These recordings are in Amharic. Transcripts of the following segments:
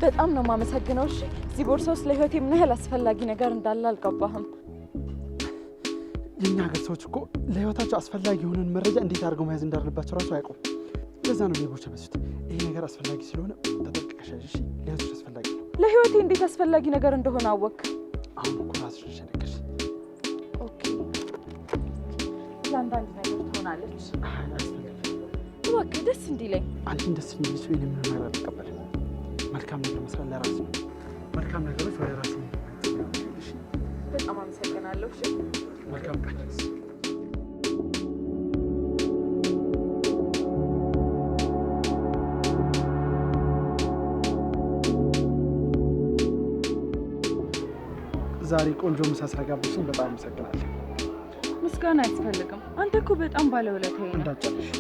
በጣም ነው ማመሰግነው። እሺ እዚህ ቦርሳ ውስጥ ለህይወቴ ምን ያህል አስፈላጊ ነገር እንዳለ አልገባህም። የኛ ሀገር ሰዎች እኮ ለህይወታቸው አስፈላጊ የሆነን መረጃ እንዴት አድርገው መያዝ እንዳለባቸው ራሱ አያውቁም። ለዛ ነው ሌቦች በሱት። ይሄ ነገር አስፈላጊ ስለሆነ ተጠንቅቀሽ ያዥ። እሺ ለህይወትሽ አስፈላጊ ነው። ለህይወቴ እንዴት አስፈላጊ ነገር እንደሆነ አወቅ? አሁን እኮ ራስሽ ነገርሽ። ኦኬ ለአንዳንድ ነገር ትሆናለች። እባክህ ደስ እንዲለኝ። አንቺን ደስ እንዲልሽ ወይ ምን ነገር ተቀበል። መልካም ነገር መስራት ለራስ ነው። መልካም ነገሮች ወደ ራስ ነው። እሺ በጣም አመሰግናለሁ። እሺ መልካም ቀን። ዛሬ ቆንጆ ምሳ ስለጋበዝሽኝ በጣም አመሰግናለሁ። ምስጋና አያስፈልግም። አንተ እኮ በጣም ባለውለታዬ ነህ። እንዳትጨርሽ።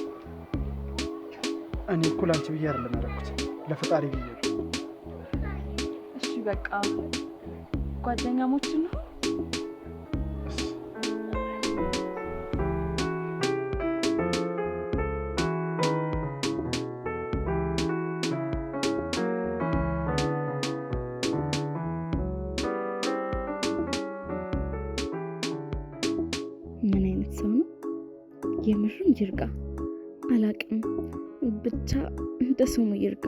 እኔ እኮ ላንቺ ብዬ አይደለም ያደረኩት ለፈጣሪ ብዬ ነው። እሺ በቃ ጓደኛሞች ነው። ምን አይነት ሰው ነው? የምርም ይርጋ አላቅም። ብቻ እንደ ስሙ ይርጋ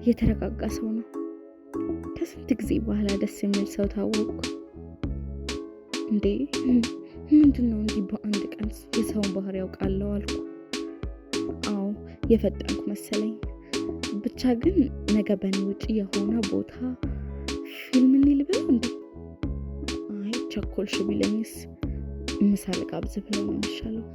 የተረጋጋ ሰው ነው። ከስንት ጊዜ በኋላ ደስ የሚል ሰው ታወቅኩ። እንዴ ምንድነው እንዲህ በአንድ ቀን የሰውን ባህሪ ያውቃለሁ አልኩ። አዎ የፈጠንኩ መሰለኝ። ብቻ ግን ነገ በኔ ውጪ የሆነ ቦታ ፊልም እንልበል እንዴ? አይ ቸኮልሽ ቢለኝስ ምሳ ልጋብዝ ብለው ነው የሚሻለው።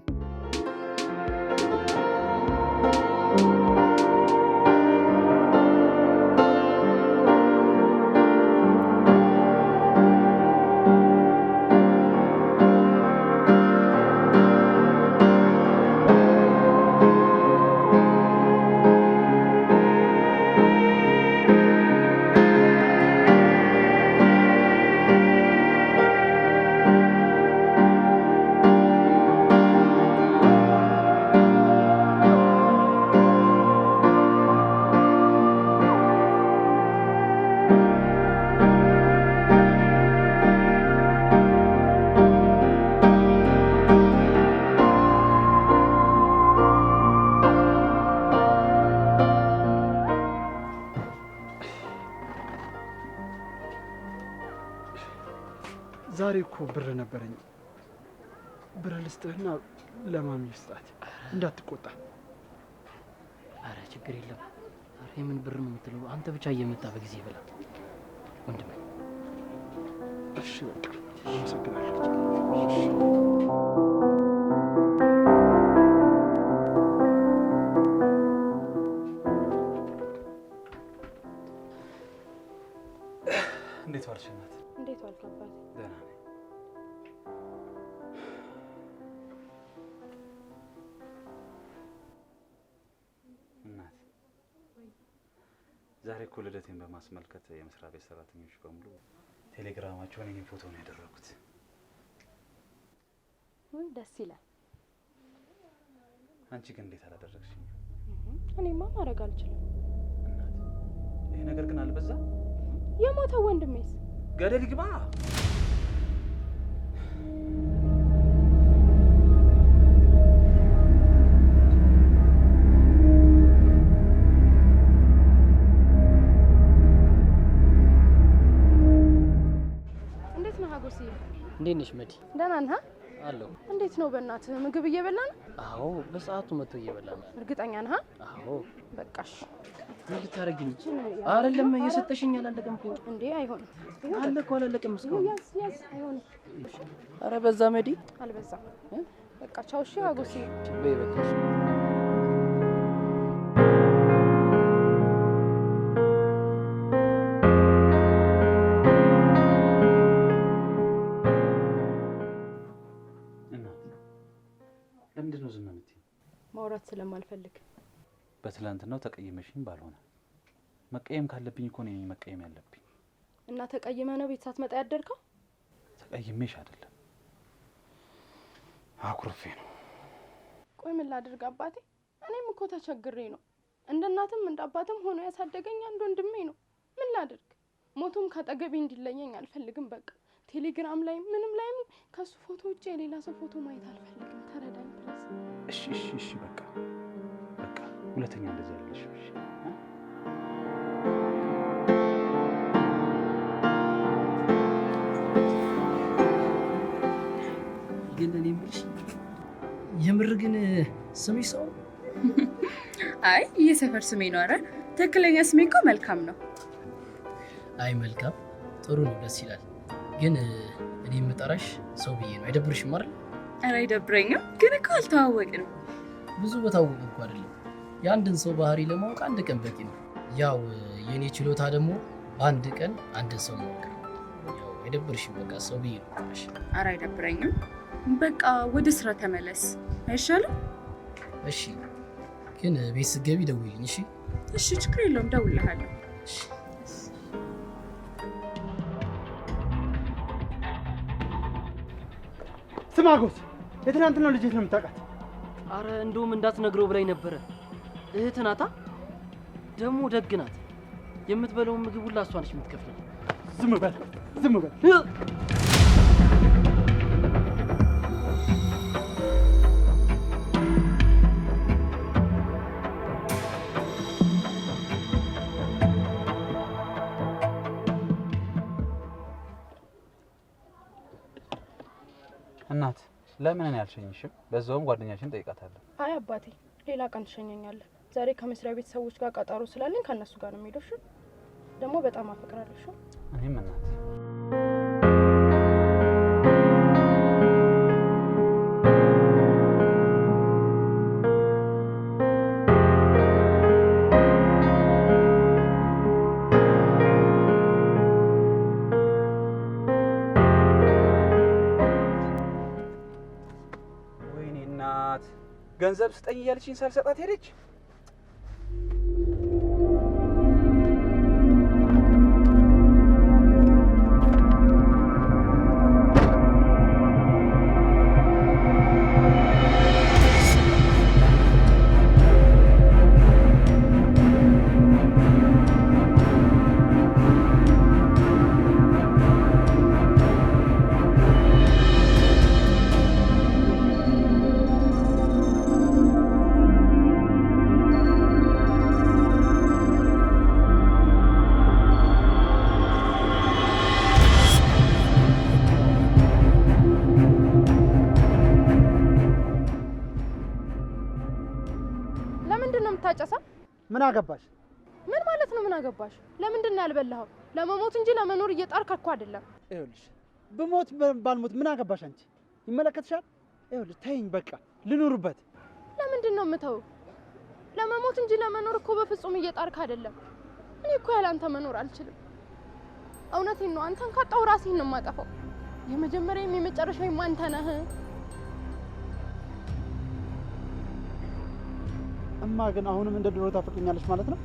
ዛሬ እኮ ብር ነበረኝ። ብር ልስጥህና ለማሚ ስጣት እንዳትቆጣ። አረ ችግር የለም። አረ የምን ብር ነው የምትለው? አንተ ብቻ እየመጣ በጊዜ ብላ ወንድሜ። እሺ በቃ አመሰግናለሁ። እንዴት ዋልሽ እናት? እንዴት ዋልክ አባቴ? ደህና ነኝ። እናት ዛሬ እኮ ልደቴን በማስመልከት የመስሪያ ቤት ሰራተኞች በሙሉ ቴሌግራማቸውን የኔን ፎቶ ነው ያደረጉት። ደስ ይላል። አንቺ ግን እንዴት አላደረግሽኝ? እኔማ ማድረግ አልችልም። እናት ይሄ ነገር ግን አልበዛ? የሞተው ወንድሜስ ገደል ይግባ። እንዴት ነው ሀጎስ? እንዴት ነሽ መዲ? ደህና ነህ? አለሁ። እንዴት ነው በእናትህ ምግብ እየበላ ነው? አዎ በሰዓቱ መጥቶ እየበላ ነው። እርግጠኛ ነህ? አዎ። በቃሽ። ምን ልታረጊ ነው? አይደለም እየሰጠሽኝ አላለቀም እኮ። እንዴ አይሆንም። አለ እኮ አላለቀም እስካሁን። ያዝ አይሆንም። ኧረ በዛ መዲ። አልበዛም። በቃ ቻው። እሺ ሀጎስ በይ በቃሽ። ለምንድን ነው ዝም የምትይኝ? ማውራት ስለማልፈልግ። በትላንትናው ተቀይመሽኝ ባልሆነ መቀየም ካለብኝ እኮ ነው መቀየም ያለብኝ። እና ተቀይመ ነው ቤት ሳትመጣ ያደርከው? ተቀይሜሽ አይደለም አኩርፌ ነው። ቆይ ምን ላድርግ አባቴ? እኔም እኮ ተቸግሬ ነው። እንደ እናትም እንደ አባትም ሆኖ ያሳደገኝ አንድ ወንድሜ ነው። ምን ላድርግ? ሞቶም ካጠገቤ እንዲለየኝ አልፈልግም። በቃ ቴሌግራም ላይ ምንም ላይም ከሱ ፎቶ ውጭ የሌላ ሰው ፎቶ ማየት አልፈልግም። ተረዳኝ ፕሊዝ። እሺ በቃ ሁለተኛ እንደዚህ ያለሽ እሺ። ግን እኔ የምልሽ የምር ግን ስምሽ ሰው? አይ የሰፈር ስሜ ነው። ኧረ ትክክለኛ ስሜ እኮ መልካም ነው። አይ መልካም ጥሩ ነው፣ ደስ ይላል። ግን እኔ የምጠራሽ ሰው ብዬ ነው። አይደብርሽም አይደል? ኧረ አይደብረኝም፣ ግን እኮ አልተዋወቅንም። ብዙ በታወቅ እኮ አይደለም። የአንድን ሰው ባህሪ ለማወቅ አንድ ቀን በቂ ነው። ያው የኔ ችሎታ ደግሞ በአንድ ቀን አንድን ሰው ማወቅ ነው። ያው አይደብርሽም? በቃ ሰው ብዬ ነው የምጠራሽ። ኧረ አይደብረኝም። በቃ ወደ ስራ ተመለስ አይሻልም? እሺ፣ ግን ቤት ስትገቢ ደውይልኝ። እሺ? እሺ፣ ችግር የለውም፣ ደውልልሃለሁ። እሺ። ስማ ጎስ፣ የትናንትናው ልጅ የት ነው የምታውቃት? አረ እንደውም እንዳትነግረው ብላኝ ነበረ። እህት ናታ፣ ደግሞ ደግ ናት። የምትበለውን ምግብ ሁላ እሷ ነች የምትከፍለው። ዝም በል። እናት ለምን እኔ አልሸኝሽም? በዛውም ጓደኛሽን ጠይቃታለሁ። አይ አባቴ ሌላ ቀን ትሸኘኛለህ። ዛሬ ከመስሪያ ቤት ሰዎች ጋር ቀጠሮ ስላለኝ ከነሱ ጋር ነው የምሄደው። እሺ? ደግሞ በጣም አፈቅራለሁ። እሺ? እኔም እናት ገንዘብ ስጠኝ እያለችኝ ሳልሰጣት ሄደች። ምን አገባሽ? ምን ማለት ነው ምን አገባሽ? ለምንድን ነው ያልበላኸው? ለመሞት እንጂ ለመኖር እየጣርክ እኮ አይደለም። ይኸውልሽ ብሞት ባልሞት ምን አገባሽ አንቺ? ይመለከትሻል? ይኸውልሽ ተይኝ በቃ ልኑርበት። ለምንድን ነው የምተው? ለመሞት እንጂ ለመኖር እኮ በፍጹም እየጣርክ አይደለም። እኔ እኮ ያለ አንተ መኖር አልችልም። እውነቴን ነው። አንተን ካጣው ራሴን ነው የማጠፋው። የመጀመሪያም የመጨረሻም አንተ ነህ። እማ ግን አሁንም እንደ ድሮ ታፈቅኛለሽ ማለት ነው?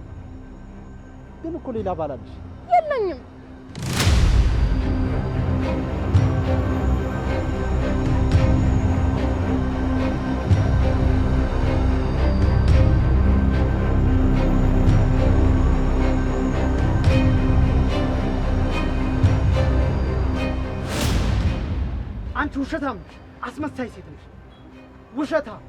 ግን እኮ ሌላ ባል አለሽ። የለኝም። አንቺ ውሸታም ነሽ፣ አስመሳይ ሴት ነሽ፣ ውሸታም።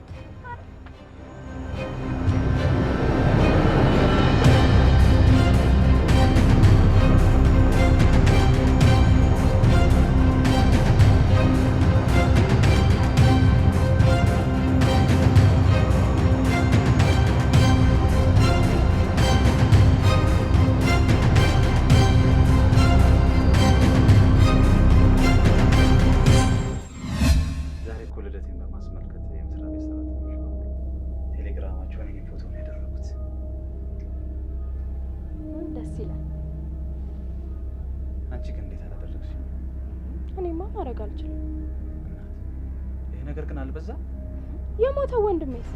አንቺ ግን እንዴት አላደረግሽ? እኔማ ማድረግ አልችልም። ይሄ ነገር ግን አልበዛ? የሞተው ወንድሜስ?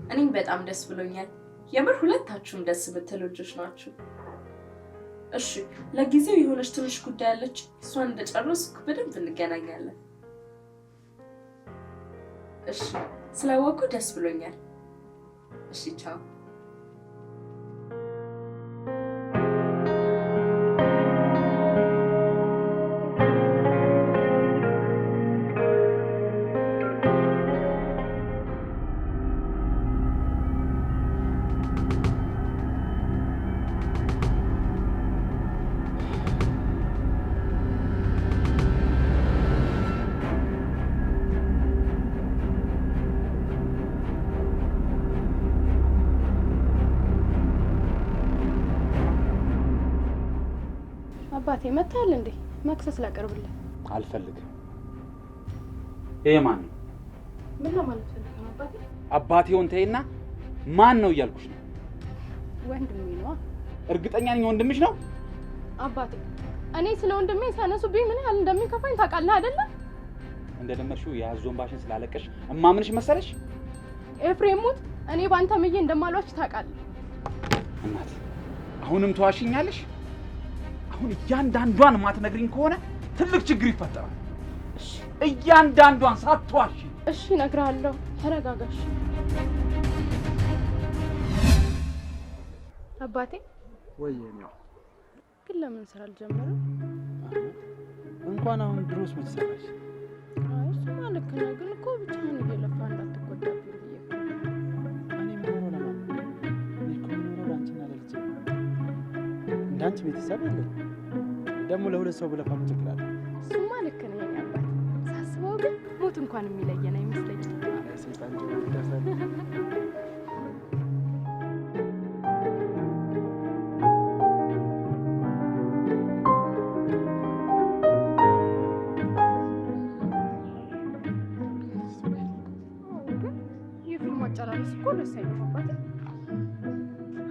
እኔም በጣም ደስ ብሎኛል። የምር ሁለታችሁም ደስ የምትሉ ልጆች ናችሁ። እሺ ለጊዜው የሆነች ትንሽ ጉዳይ አለች። እሷን እንደጨረስኩ በደንብ እንገናኛለን። እሺ ስላወቅኩ ደስ ብሎኛል። እሺ ቻው። አባቴ መጣል እንዴ? መክሰስ ላቀርብልህ። አልፈልግም። ይሄ ማን ነው? ምን ለማለት ፈልገህ ነው አባቴ? አባቴውን ተይና ማን ነው እያልኩሽ ነው። ወንድሜ ነው። እርግጠኛ ነኝ ወንድምሽ ነው? አባቴ እኔ ስለ ወንድሜ ሳነሱብኝ ምን ያህል እንደሚከፋኝ ታውቃለህ አይደለ? እንደለመድሽው የያዞን ባሽን ስላለቀሽ እማምንሽ መሰለሽ? ኤፍሬም ሙት እኔ ባንተ ምዬ እንደማሏች ታውቃለህ። እናት አሁንም ተዋሽኛለሽ? አሁን እያንዳንዷን ማትነግሪኝ ከሆነ ትልቅ ችግር ይፈጠራል። እሺ እያንዳንዷን ሳትዋሺ። እሺ እነግርሃለሁ። ተረጋጋሽ አባቴ። ወይኔው ግን ለምን ስራ አልጀመረም? እንኳን አሁን ድሮስ ምን ሰራሽ? አይ እሱማ ልክ ነው። ግን እኮ ብቻህን እየለፋ እንዳትጎዳብኝ ብዬ እኔ የምኖረው ለማን ነው? እኔ እኮ የምኖረው ለአንቺና ለልጄ ነው። እንዳንቺ ቤተሰብ የለኝ። ደግሞ ለሁለት ሰው ብለፋ ምን ችግር አለ? እሱማ ልክ ነው የኔ አባት። ሳስበው ግን ሞት እንኳን የሚለየን አይመስለኝም። አይ ሰይጣን ደፈረ። አጨራረስ እኮ ደስ አይልም አባቴ።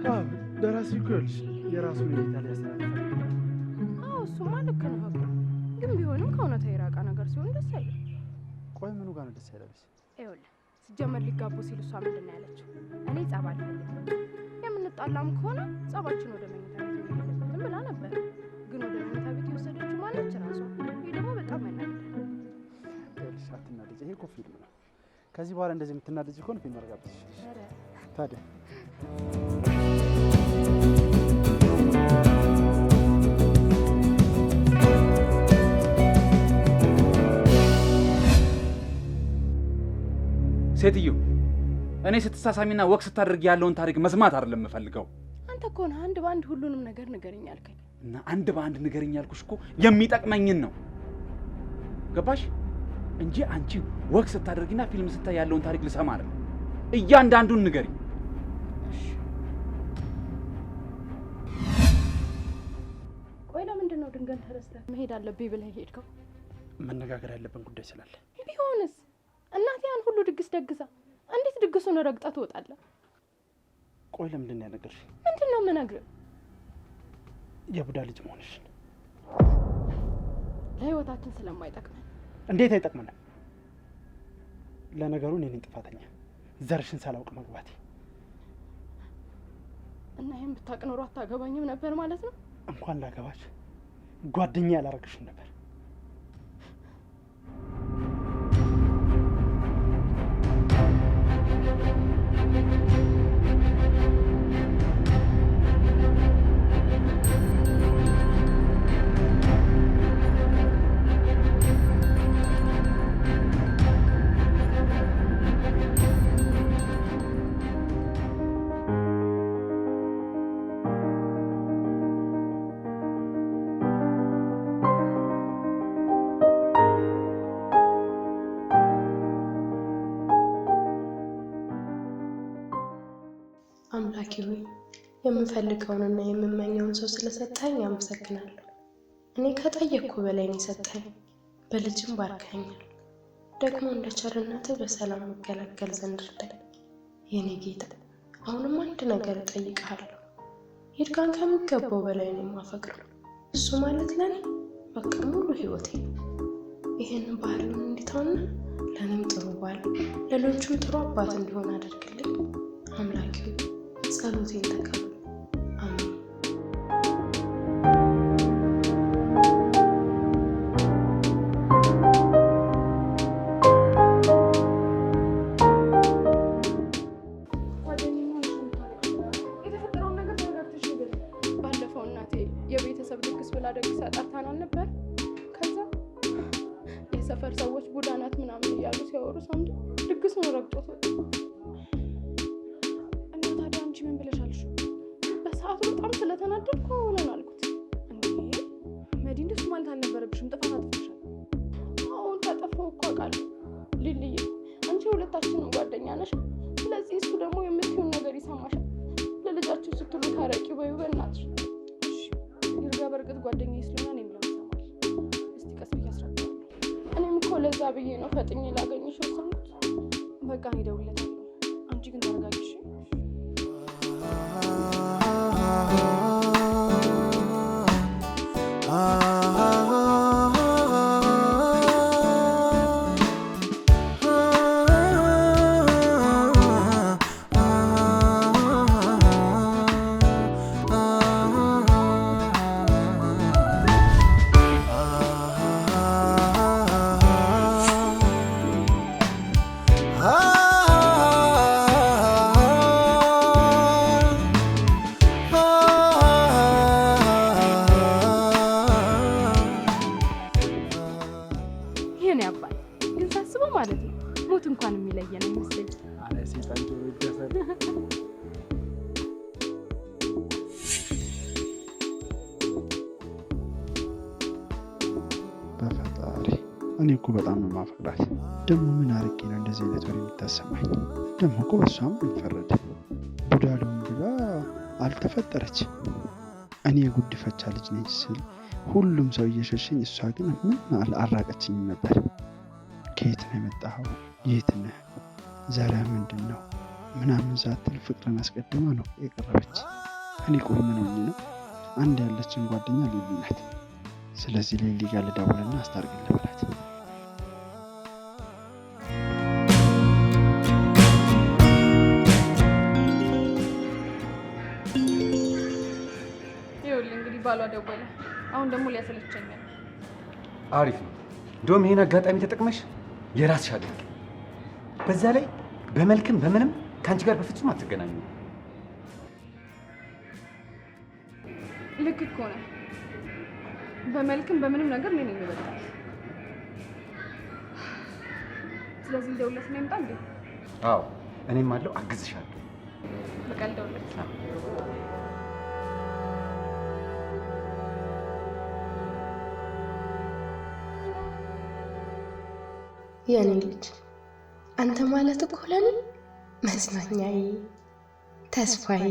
አዎ ደራሲ እኮ ይኸውልሽ የራሱን ሁኔታ ላይ ያስተላልፋል። አዎ እሱማ ልክ ነህ እኮ። ግን ቢሆንም ከእውነታ የራቀ ነገር ሲሆን ደስ አይልም። ቆይ ምኑ ጋር ነው ደስ ያለሽ? ይኸውልህ ሲጀመር ሊጋቡ ሲል እሷ ምንድን ነው ያለችው? እኔ ጸብ አልፈልግም፣ የምንጣላም ከሆነ ጸባችን ወደ መኝታ ቤት የለበትም ብላ ነበር። ግን ወደ መኝታ ቤት የወሰደችው ማለች ራሷ። ይህ ደግሞ በጣም ያናድዳል። ይኸውልሽ አትናደጂ፣ ይሄ እኮ ፊልም ነው። ከዚህ በኋላ እንደዚህ የምትናደጂ ከሆነ ፊልም አርጋብሽ ታዲያ። ሴትዮ እኔ ስትሳሳሚና ወቅ ስታደርጊ ያለውን ታሪክ መስማት አይደለም የምፈልገው። አንተ እኮ ነህ አንድ በአንድ ሁሉንም ነገር ንገረኝ ያልከኝ። እና አንድ በአንድ ንገረኝ ያልኩሽ እኮ የሚጠቅመኝን ነው። ገባሽ? እንጂ አንቺ ወቅ ስታደርጊና ፊልም ስታይ ያለውን ታሪክ ልሰማ አይደለም። እያንዳንዱን ንገሪ። ቆይ ለምንድን ነው ድንገት ተረስተህ መሄድ አለብኝ ብለህ ሄድከው? መነጋገር ያለብን ጉዳይ ስላለ። ቢሆንስ እናቴ ያን ሁሉ ድግስ ደግሳ እንዴት ድግሱን ረግጠህ ትወጣለህ? ቆይ ለምንድን ነው ያነገርሽ? ምንድን ነው የምነግርህ? የቡዳ ልጅ መሆንሽን። ለህይወታችን ስለማይጠቅመን። እንዴት አይጠቅመንም? ለነገሩ እኔ ነኝ ጥፋተኛ፣ ዘርሽን ሳላውቅ መግባቴ። እና ይሄን ብታውቅ ኖሮ አታገባኝም ነበር ማለት ነው? እንኳን ላገባሽ ጓደኛ ያላረግሽም ነበር። አምላኬ ሆይ የምፈልገውንና የምመኘውን ሰው ስለሰጠኝ አመሰግናለሁ። እኔ ከጠየቅኩ በላይ ነው የሰጠኝ፣ በልጅም ባርከኛል። ደግሞ እንደ ቸርነትህ በሰላም መገለገል ዘንድ እርዳኝ የኔ ጌታ። አሁንም አንድ ነገር እጠይቅሃለሁ። ይርጋን ከሚገባው በላይ ነው የማፈቅረው። እሱ ማለት ለኔ በቃ ሙሉ ህይወቴ ነው። ይሄንን ባህሪውን እንዲተውና ለኔም ጥሩ ባል ለሌሎችም ጥሩ አባት እንዲሆን አድርግልኝ አምላኬ። ጸሎቴን ተቀበል። አሜን። ባለፈው እናቴ የቤተሰብ ድግስ ብላ ደግሳ ጠርታናል ነበር። ከዛ የሰፈር ሰዎች ቡዳ ናት ምናምን እያሉ ሲያወሩ ሰምቶ ድግሱን ረግጦት ወጣ። እና ታዲያ አንቺ ምን ብለሻልሽ? በሰዓቱ በጣም ስለተናደድኩ ሆነን አልኩት። እንዴ መዲ እንደሱ ማለት አልነበረብሽም፣ ጥፋት አጥፍተሻል። አሁን ካጠፋሁ እኮ አውቃለሁ ሊልዬ፣ አንቺ ሁለታችንም ጓደኛ ነሽ። ስለዚህ እሱ ደግሞ የምትይውን ነገር ይሰማሻል። ለልጃችሁ ስትሉ ታረቂ በይው በእናትሽ። ይርጋ በእርግጥ ጓደኛዬ ስለሆነ እኔም ለምሰማል። እስቲ ቀስ ብዬ አስረዳዋለሁ። እኔም እኮ ለዛ ብዬ ነው ፈጥኜ ላገኝሽ ወሰንኩት። በቃ እኔ እደውልለታለሁ። አንቺ ግን ተረጋጊ እሺ? ይሄን ያባል ግን ሳስበው ማለት ነው ሞት እንኳን የሚለየን አይመስለኝ። አለ ሰይጣን ጆሮ ይደፈን። በፈጣሪ እኔ እኮ በጣም ነው የማፈቅራት። ደግሞ ምን አርቄ ነው እንደዚህ አይነት ወሬ የምታሰማኝ? ደግሞ እኮ በሷም እንፈረድ ቡዳ ልሁን ብላ አልተፈጠረች። እኔ የጉድፈቻ ልጅ ነኝ ስል ሁሉም ሰው እየሸሸኝ፣ እሷ ግን ምን አልራቀችኝም ነበር። ከየት ነው የመጣኸው? የት ነህ? ዘርህ ምንድን ነው? ምናምን ሳትል ፍቅርን አስቀድማ ነው የቀረበች። እኔ ቆይ ምን ሆኜ ነው? አንድ ያለችን ጓደኛ ሊሊ ናት። ስለዚህ ሊሊ ጋር ልደውልና አስታርቅልህ በላት። ይኸውልህ እንግዲህ ባሏ ደወለ። አሁን ደግሞ ሊያሰለቸኛል። አሪፍ ነው። እንደውም ይሄን አጋጣሚ ተጠቅመሽ የራስሽ አድርጊ። በዛ ላይ በመልክም በምንም ከአንቺ ጋር በፍጹም አትገናኙ። ልክ እኮ ነህ። በመልክም በምንም ነገር እኔ ነኝ የምበልጣት። ስለዚህ ልደውልለት ነው ይምጣ እንዴ? አዎ እኔም አለው አግዝሻለሁ። በቃ ልደውልለት። የኔ ልጅ አንተ ማለት እኮ ለኔ መዝናኛዬ፣ ተስፋዬ፣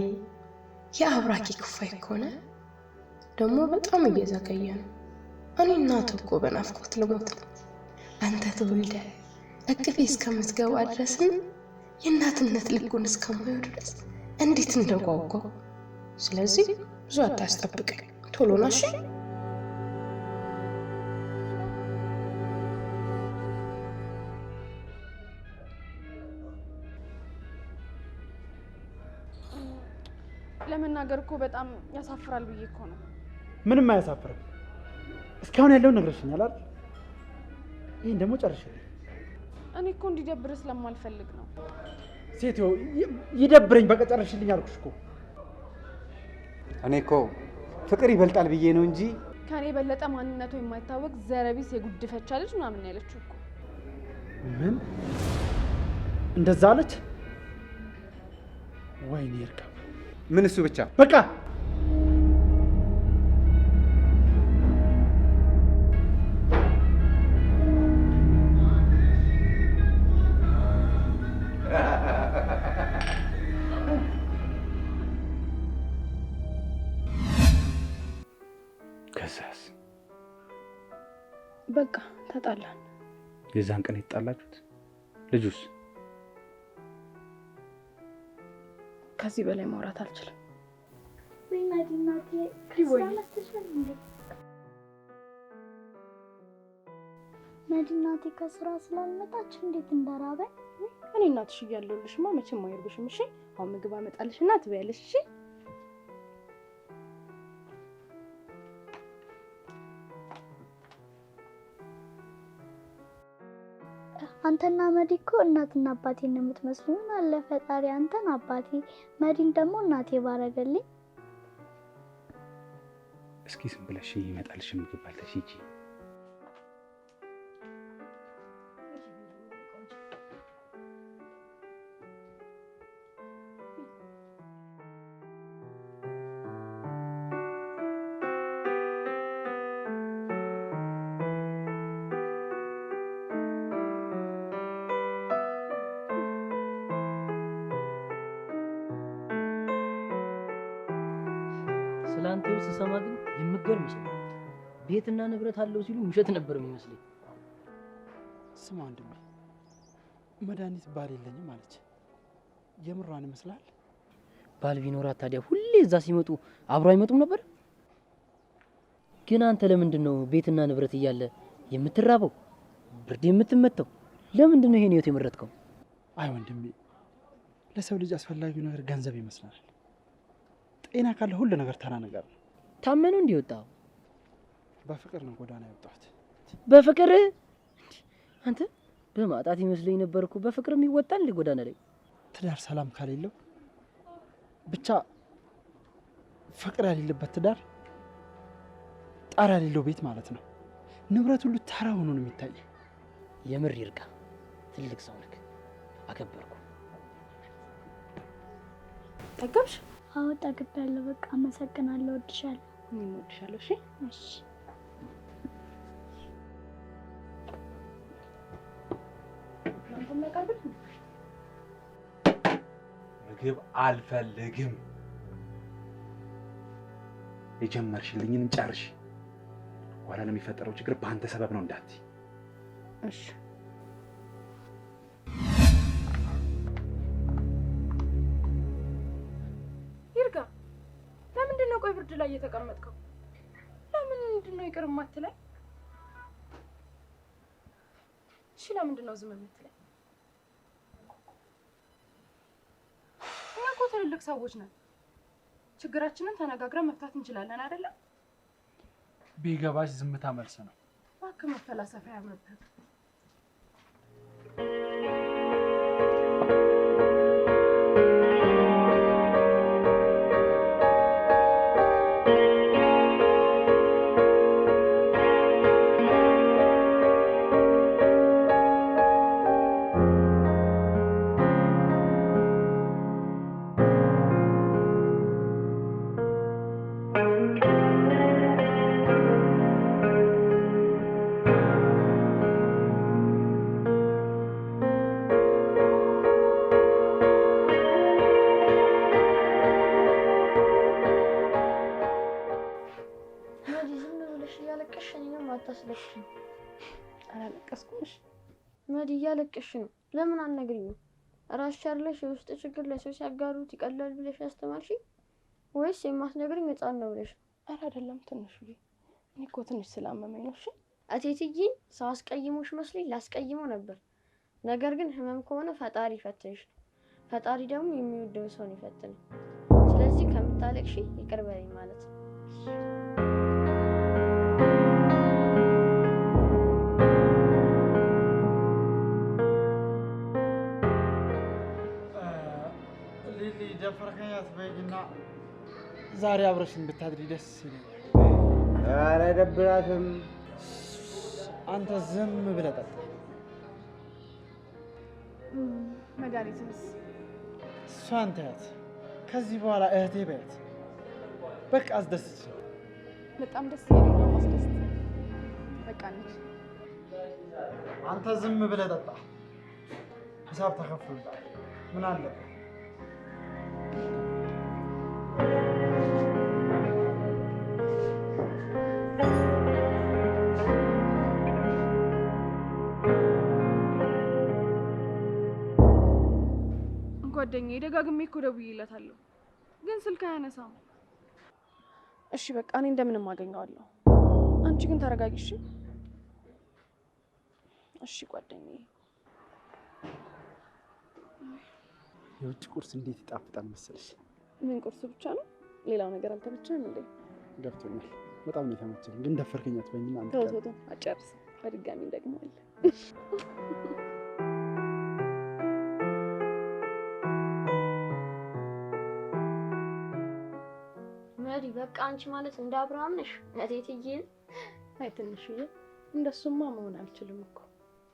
የአብራኪ ክፋይ ከሆነ ደግሞ በጣም እየዘገየ ነው። እኔ እናት እኮ በናፍቆት ልሞት ነው። አንተ ተወልደ እቅፌ እስከምትገባ ድረስን የእናትነት ልጉን እስከማየው ድረስ እንዴት እንደጓጓው። ስለዚህ ብዙ አታስጠብቀኝ፣ ቶሎ ና እሺ? ለመናገር እኮ በጣም ያሳፍራል ብዬ እኮ ነው። ምንም አያሳፍርም። እስካሁን ያለውን ነግረሽኛል አይደል? ይሄን ደግሞ ጨርሽልኝ። እኔ እኮ እንዲደብር ስለማልፈልግ ነው። ሴትዮ ይደብረኝ፣ በቃ ጨርሽልኝ አልኩሽ እኮ። እኔ እኮ ፍቅር ይበልጣል ብዬ ነው እንጂ ከኔ የበለጠ ማንነቱ የማይታወቅ ዘረቢስ የጉድፈቻ ልጅ ምናምን ነው ያለችው እኮ። ምን እንደዛ አለች? ወይኔ ይርካ። ምን እሱ ብቻ በቃ ከዛስ? በቃ ተጣላን። የዛን ቀን የተጣላችሁት? ልጁስ? ከዚህ በላይ ማውራት አልችልም። ነዲናቴ ከስራ ስላልመጣች እንዴት እንደራበኝ። እኔ እናትሽ እያለሁልሽማ መቼም አይርብሽም። እሺ አሁን ምግብ አመጣልሽና ትበያለሽ። እሺ አንተና መዲ እኮ እናትና አባቴን ነው የምትመስሉኝ። አለ ፈጣሪ አንተን አባቴ መዲን ደግሞ እናቴ ባረገልኝ። እስኪ ዝም ብለሽ ይመጣልሽ ምግብ ባልተሽ እንጂ ስላንተው ስሰማ ግን የምገርም ሰው ቤትና ንብረት አለው ሲሉ ውሸት ነበር የሚመስለኝ። ስማ ወንድሜ መድኃኒት ባል የለኝም አለች። የምሯን ይመስላል? ባል ቢኖራት ታዲያ ሁሌ እዛ ሲመጡ አብሮ አይመጡም ነበር? ግን አንተ ለምንድን ነው ቤትና ንብረት እያለ የምትራበው ብርድ የምትመተው? ለምንድን ነው ይሄን ህይወት የመረጥከው? አይ ወንድሜ ለሰው ልጅ አስፈላጊው ነገር ገንዘብ ይመስላል። ጤና ካለ ሁሉ ነገር ተራ ነገር ነው። ታመኑ እንዲወጣው በፍቅር ነው ጎዳና የወጣሁት። በፍቅር አንተ በማጣት ይመስለኝ ነበርኩ። በፍቅር የሚወጣል ጎዳና ላይ ትዳር ሰላም ካሌለው ብቻ ፍቅር ያሌለበት ትዳር ጣራ ያሌለው ቤት ማለት ነው። ንብረት ሁሉ ተራ ሆኖ ነው የሚታይ። የምር ይርጋ ትልቅ ሰው ነህ፣ አከበርኩ። ጠገብሽ? አዎ ጠግቤያለሁ። በቃ አመሰግናለሁ። እወድሻለሁ። እኔም እወድሻለሁ። እሺ እሺ ምግብ አልፈልግም። የጀመርሽልኝን ጨርሽ። ኋላ ለሚፈጠረው ችግር በአንተ ሰበብ ነው እንዳትይ። እሺ ይርጋ፣ ለምንድን ነው ቆይ ብርድ ላይ እየተቀመጥከው? ለምንድን ነው ይቅር የማትለኝ? እሺ ለምንድን ነው ዝም የምትለኝ? እኛ እኮ ትልልቅ ሰዎች ነን። ችግራችንን ተነጋግረን መፍታት እንችላለን አይደለም? ቢገባሽ ዝምታ መልስ ነው። እባክህ መፈላሰፊያ ያምርብህ። አታስለቅሽኝ። አላለቀስኩሽ። መዲ እያለቀሽ ነው። ለምን አልነግሪኝም? ራስሽ አይደለሽ የውስጥ ችግር ለሰው ሲያጋሩት ይቀላል ብለሽ ያስተማርሽ ወይስ የማትነግሪኝ ሕፃን ነው ብለሽ? ኧረ አይደለም ትንሽዬ፣ እኔ እኮ ትንሽ ስላመመኝ ነው። እሺ እቴትዬ ሰው አስቀይሞሽ መስሎኝ ላስቀይመው ነበር። ነገር ግን ህመም ከሆነ ፈጣሪ ይፈትንሽ። ፈጣሪ ደግሞ የሚወደው ሰው ነው ይፈትነው። ስለዚህ ከምታለቅሽ ይቅር በለኝ ማለት ነው። ሊሊ ደፈርከኝ አትበይኝና ዛሬ አብረሽኝ ብታድሪ ደስ ይለኛል። ኧረ አይደብራትም። አንተ ዝም ብለህ ጠጣ። መድኃኒትንስ? እሷን ተያት። ከዚህ በኋላ እህቴ በያት። በቃ አስደስች። በጣም ደስ ይላል። ማስደስት በቃ ነች። አንተ ዝም ብለህ ጠጣ። ሂሳብ ተከፍሎልሃል። ምን አለበት? ጓደኛዬ ደጋግሜ እኮ ደውዬለታለሁ ግን ስልክ አያነሳም። እሺ በቃ እኔ እንደምንም አገኘዋለሁ። አንቺ ግን ተረጋጊ እሺ? እሺ ጓደኛዬ የውጭ ቁርስ እንዴት ይጣፍጣል መሰለሽ። ምን ቁርስ ብቻ ነው? ሌላው ነገር አልተመቸህም እንዴ? ገብቶኛል። በጣም ነው የተመቸኝ። ግን ደፈርከኝ አትበይኝና አንተ ተው ተው አጨርስ። በድጋሚ እንደግመዋለን። መዲ በቃ አንቺ ማለት እንደ አብርሃም ነሽ እቴትዬ። አይ ትንሽዬ፣ እንደሱማ መሆን አልችልም እኮ።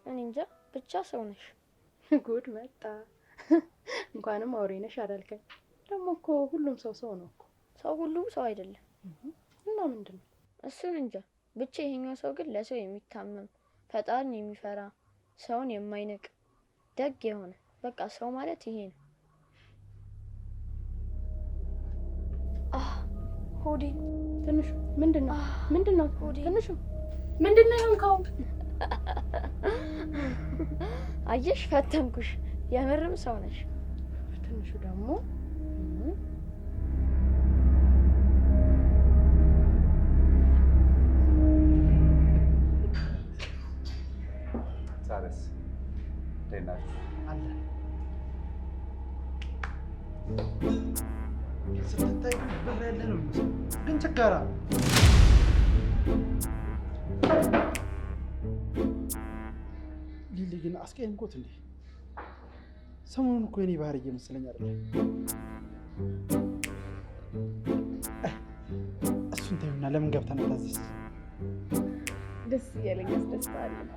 እኔ እንጃ ብቻ ሰው ነሽ። ጉድ መጣ። እንኳንም አውሬ ነሽ አላልከኝ። ደግሞ እኮ ሁሉም ሰው ነው እኮ። ሰው ሁሉም ሰው አይደለም። እና ምንድን ነው? እሱን እንጃ ብቻ ይሄኛው ሰው ግን ለሰው የሚታመም ፈጣሪን የሚፈራ ሰውን የማይንቅ ደግ የሆነ በቃ ሰው ማለት ይሄ ነው። ሆዴ ትንሹ ምንድነው? ምንድነው? ትንሹ ምንድነው የሆንከው? አየሽ ፈተንኩሽ። የምርም ሰው ነሽ። ትንሹ ደግሞ ሳረስ ደናች አለ ስትታይ ግን ብር ያለ ነው የሚመስለው፣ ግን ችጋራ ሊሊ ግን አስቀየምኩት እንዴ? ሰሞኑን እኮ የኔ ባህሪ እየመሰለኝ አይደል? እሱን ተይውና ለምን ገብተን አታዘዝ? ደስ እያለኝ አስደስታለሁ።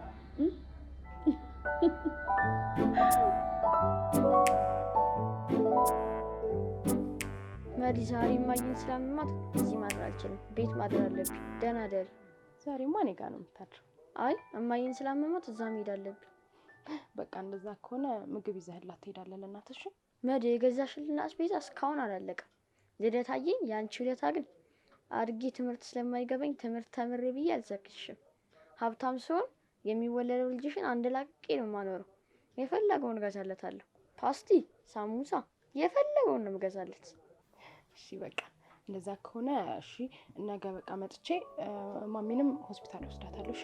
መዲ ዛሬ ማግኘት ስላመማት እዚህ ማድረግ አልችልም። ቤት ማድረግ አለብኝ። ደህና ደሪ። ዛሬማ እኔ ጋር ነው የምታድረው። አይ እማዬን ስላመማት እዛ መሄድ አለብኝ። በቃ እንደዛ ከሆነ ምግብ ይዘህላት ትሄዳለህ ለእናትሽ። መዲ የገዛሽልን አስቤዛ እስካሁን አላለቀም። ልደታዬ ያንቺ ልደታ ግን አድጌ ትምህርት ስለማይገባኝ ትምህርት ተምሬ ብዬ አልዘክሽም። ሀብታም ሲሆን የሚወለደው ልጅሽን አንድ ላቅቄ ነው የማኖረው። የፈለገውን እገዛለታለሁ። ፓስቲ፣ ሳሙሳ የፈለገውን ነው የምገዛለት። እሺ በቃ እንደዛ ከሆነ እሺ፣ ነገ በቃ መጥቼ ማሚንም ሆስፒታል ወስዳታለሁ። እሺ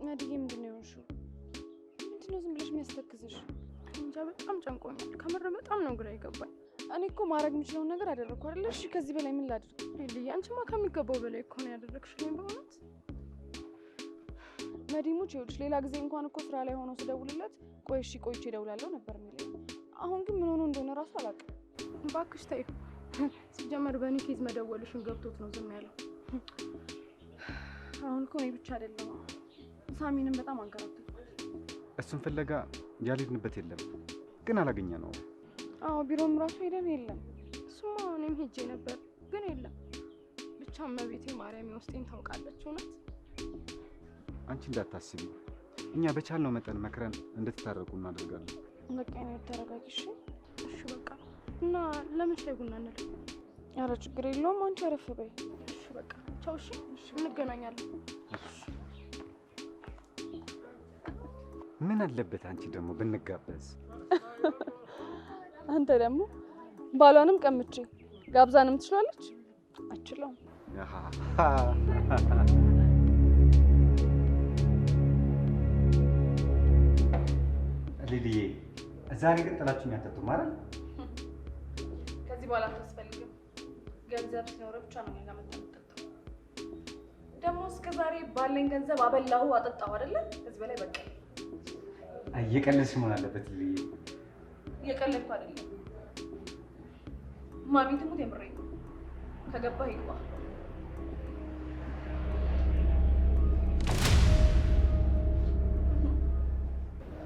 መድዬ ምንድን ነው የሆንሽው? ምንድን ነው ዝም ብለሽ የሚያስተክዝሽ? እንጃ በጣም ጨንቆኛል። ከምር በጣም ነው ግራ የገባኝ። እኔ እኮ ማድረግ የምችለውን ነገር አደረግኩ አይደለ? እሺ ከዚህ በላይ ምን ላድርግ? ሊሊ አንቺማ ከሚገባው በላይ እኮ ነው ያደረግሽልኝ በእውነት። መዲሙች ይኸውልሽ፣ ሌላ ጊዜ እንኳን እኮ ስራ ላይ ሆኖ ስደውልለት ቆይ እሺ ቆይቼ እደውላለሁ ነበር የሚለኝ። አሁን ግን ምን ሆኖ እንደሆነ እራሱ አላውቅም። እባክሽ ተይው። ሲጀመር በእኔ ኬዝ መደወልሽን ገብቶት ነው ዝም ያለው። አሁን እኮ እኔ ብቻ አይደለም ሳሚንም በጣም አንከራተትኩት። እሱን ፍለጋ ያልሄድንበት የለም፣ ግን አላገኘ ነው። አዎ ቢሮም ራሱ ሄደን የለም። እሱማ እኔም ሄጄ ነበር ግን የለም። ብቻ እመቤቴ ማርያም ውስጤን ታውቃለች። እውነት አንቺ እንዳታስቢ፣ እኛ በቻልነው መጠን መክረን እንድትታረቁ እናደርጋለን። በቃ ነው ተረጋጊ። እሺ በቃ እና ለምን ሻይ ቡና እንልም? ኧረ ችግር የለውም አንቺ አረፍ በይ። እሺ በቃ ቻው። እሺ እንገናኛለን። ምን አለበት አንቺ ደግሞ ብንጋበዝ? አንተ ደግሞ ባሏንም ቀምቼ ጋብዛንም ትችላለች? አችለውም። ሊሊዬ ዛሬ ግን ጥላችሁኝ አትጠጡም አይደል? ከዚህ በኋላ አታስፈልግም። ገንዘብ ሲኖር ብቻ ነው እኛ መጣ የምጠጣው። ደግሞ እስከ ዛሬ ባለኝ ገንዘብ አበላሁ አጠጣሁ አይደለ? ከዚህ በላይ በቃ እየቀለድሽ መሆን አለበት ሊሊዬ። እየቀለድኩ አይደለም። ማሚ ትሙት የምሬን ነው። ከገባህ ይግባ።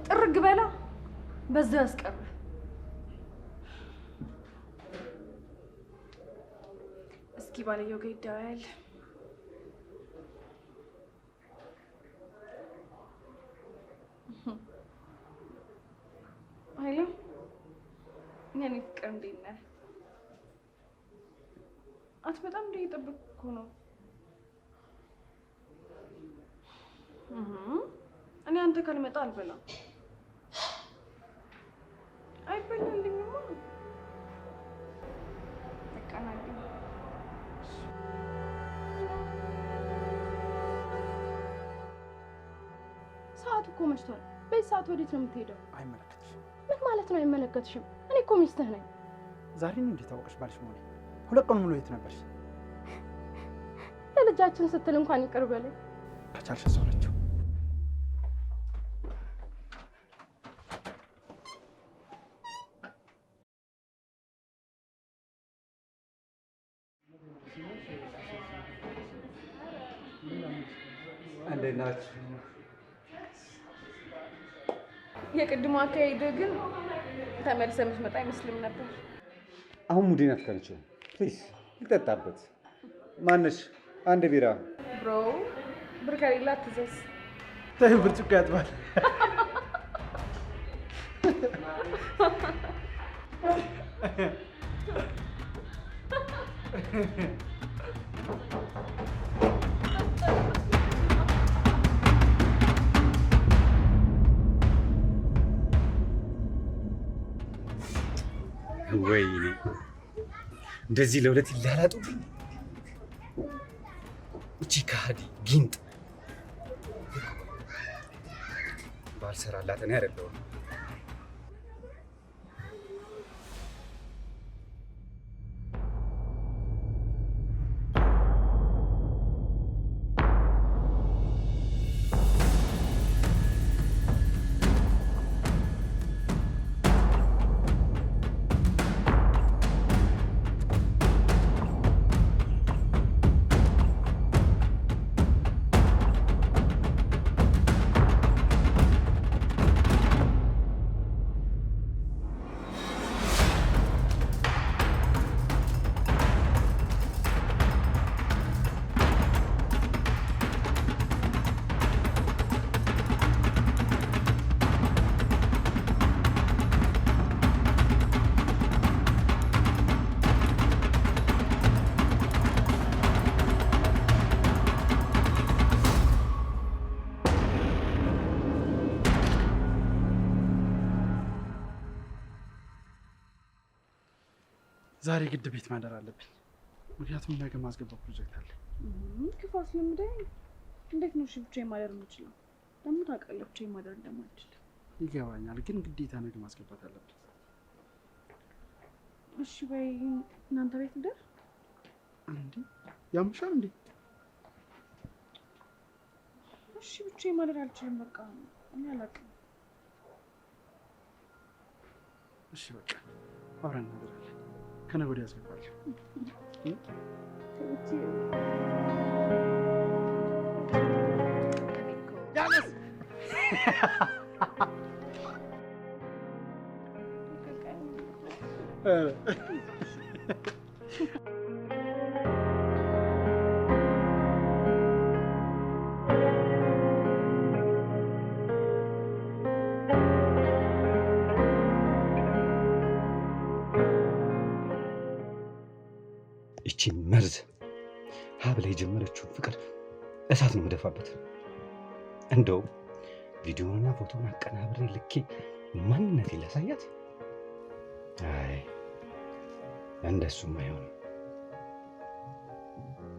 ጥርግ በላ በዛ ያስቀር። እስኪ ባልየው ጋር ይደዋያል። ኃይሌ የኔ ፍቅር እንዴት ነህ? አትመጣም እንደ እየጠበቅኩ እኮ ነው። እኔ አንተ ካልመጣ አልበላም። አይበላልኝማ። ተቀናቂ ሰዓቱ እኮ መሽቷል። በዚህ ሰዓት ወዴት ነው የምትሄደው? አይመለከትሽም። ምን ማለት ነው አይመለከትሽም? እኔ እኮ ሚስትህ ነኝ። ዛሬ ነው እንዴት ታወቀሽ ባልሽ መሆኔ? 2 ቀን ሙሉ የት ነበርሽ? ለልጃችን ስትል እንኳን ይቅር በለኝ። ከቻልሽ ሰውነችው እንዴት ናችሁ? የቅድሞ አካሄድ ግን ተመልሰህ የምትመጣ አይመስልም ነበር። አሁን ሙዴን አትከልችው ፕሊዝ። ልጠጣበት። ማነሽ? አንድ ቢራ ብሮ። ብር ከሌላ አትዘዝ። ተይ ብርጭቆ ያጥባል። ወይኔ እንደዚህ ለሁለት ይላላጡብኝ። እቺ ከሃዲ ጊንጥ ባልሰራላት እኔ አይደለሁም። ዛሬ ግድ ቤት ማደር አለብኝ። ምክንያቱም ነገ ማስገባው ፕሮጀክት አለ። ክፋት ለምዳይ እንዴት ነው ብቻዬን ማደር የምችለው? ደግሞ ታውቃለህ ብቻዬን ማደር እንደማልችል። ይገባኛል፣ ግን ግዴታ ነገ ማስገባት አለብኝ። እሺ በይ እናንተ ቤት እንደር። እንዴ ያምሻል እንዴ? እሺ ብቻዬን ማደር አልችልም። በቃ እኔ አላውቅም። እሺ በቃ አብረን እናደራለን። ከነገ ወዲያ ያስገባለሁ። ያለስ ይቺ መርዝ ሀብላ የጀመረችውን ፍቅር እሳት ነው መደፋበት። እንደው ቪዲዮና ፎቶን አቀናብሬ ልኬ ማንነት ላሳያት። አይ እንደሱም አይሆንም።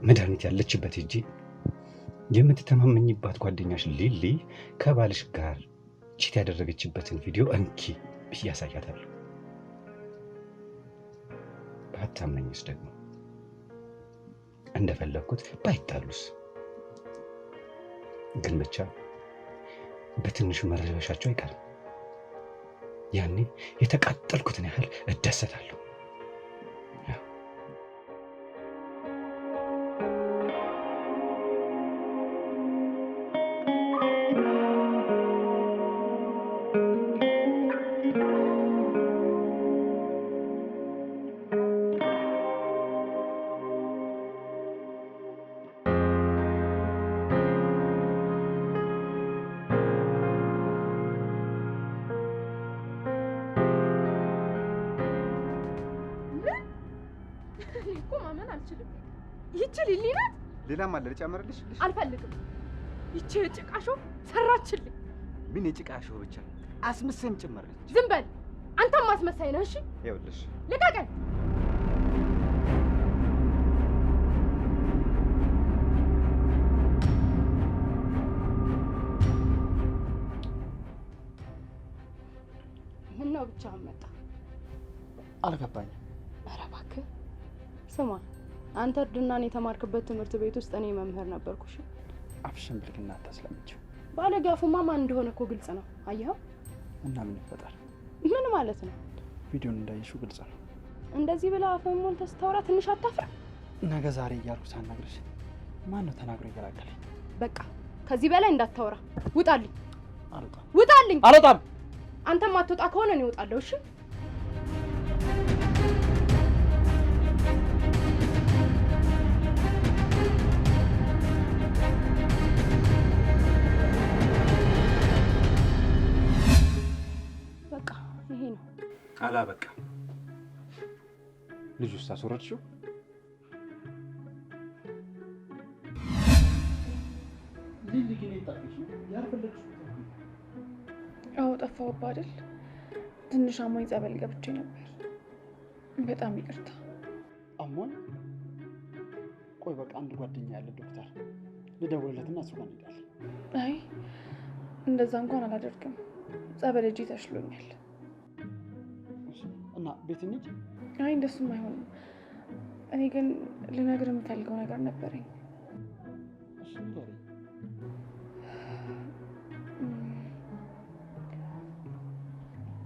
መድኃኒት ያለችበት ሂጂ የምትተማመኝባት ጓደኛሽ ሊሊ ከባልሽ ጋር ቺት ያደረገችበትን ቪዲዮ እንኪ ብዬ ያሳያታለሁ። ባታመኝስ ደግሞ እንደፈለኩት ባይጣሉስ? ግን ብቻ በትንሹ መረበሻቸው አይቀርም። ያኔ የተቃጠልኩትን ያህል እደሰታለሁ። ማመን አልችልም። ይቺ ሊሊ ናት። ሌላም አለ ልጨምርልሽ? አልፈልግም። ይቺ ጭቃሾ ሰራችልኝ። ምን የጭቃሾ ብቻ አስመሳይም ጭመረች። ዝም በል አንተም ማስመሳይ ነህ። እሺ ይኸውልሽ ልቀቀኝ። ምነው ብቻህን መጣ? አልገባኝም። ኧረ እባክህ ስማ፣ አንተ እርድናን የተማርክበት ትምህርት ቤት ውስጥ እኔ መምህር ነበርኩ። እሺ አፍሽን ብልግና አታስለምጪው። ባለጋፉማ ማን እንደሆነ እኮ ግልጽ ነው። አየኸው? እና ምን ይፈጠር? ምን ማለት ነው? ቪዲዮን እንዳይሹ ግልጽ ነው። እንደዚህ ብላ አፈን ሞልተህ ስታወራ ትንሽ አታፍርም? ነገ ዛሬ እያልኩ ሳናግርሽ ማን ነው ተናግሮ ይገላገለኝ? በቃ ከዚህ በላይ እንዳታወራ። ውጣልኝ። አልወጣም። ውጣልኝ። አልወጣም። አንተም አትወጣ ከሆነ እኔ እወጣለሁ። እሺ በቃ ይሄ ነው። አላበቃ ልጅ ውስጥ አስወረድሽው? አዎ ጠፋሁብህ አይደል? ትንሽ አሞኝ ጸበል ገብቼ ነበር። በጣም ይቅርታ። አሞኝ? ቆይ በቃ አንድ ጓደኛ ያለ ዶክተር ልደውልለትና እሱ ጋር እንሄዳለን። አይ እንደዛ እንኳን አላደርግም። ጸበል እጄ ተሽሎኛል። እና ቤት እንሂድ? አይ እንደሱም አይሆንም። እኔ ግን ልነግርህ የምፈልገው ነገር ነበረኝ። እሺ ንገረኝ።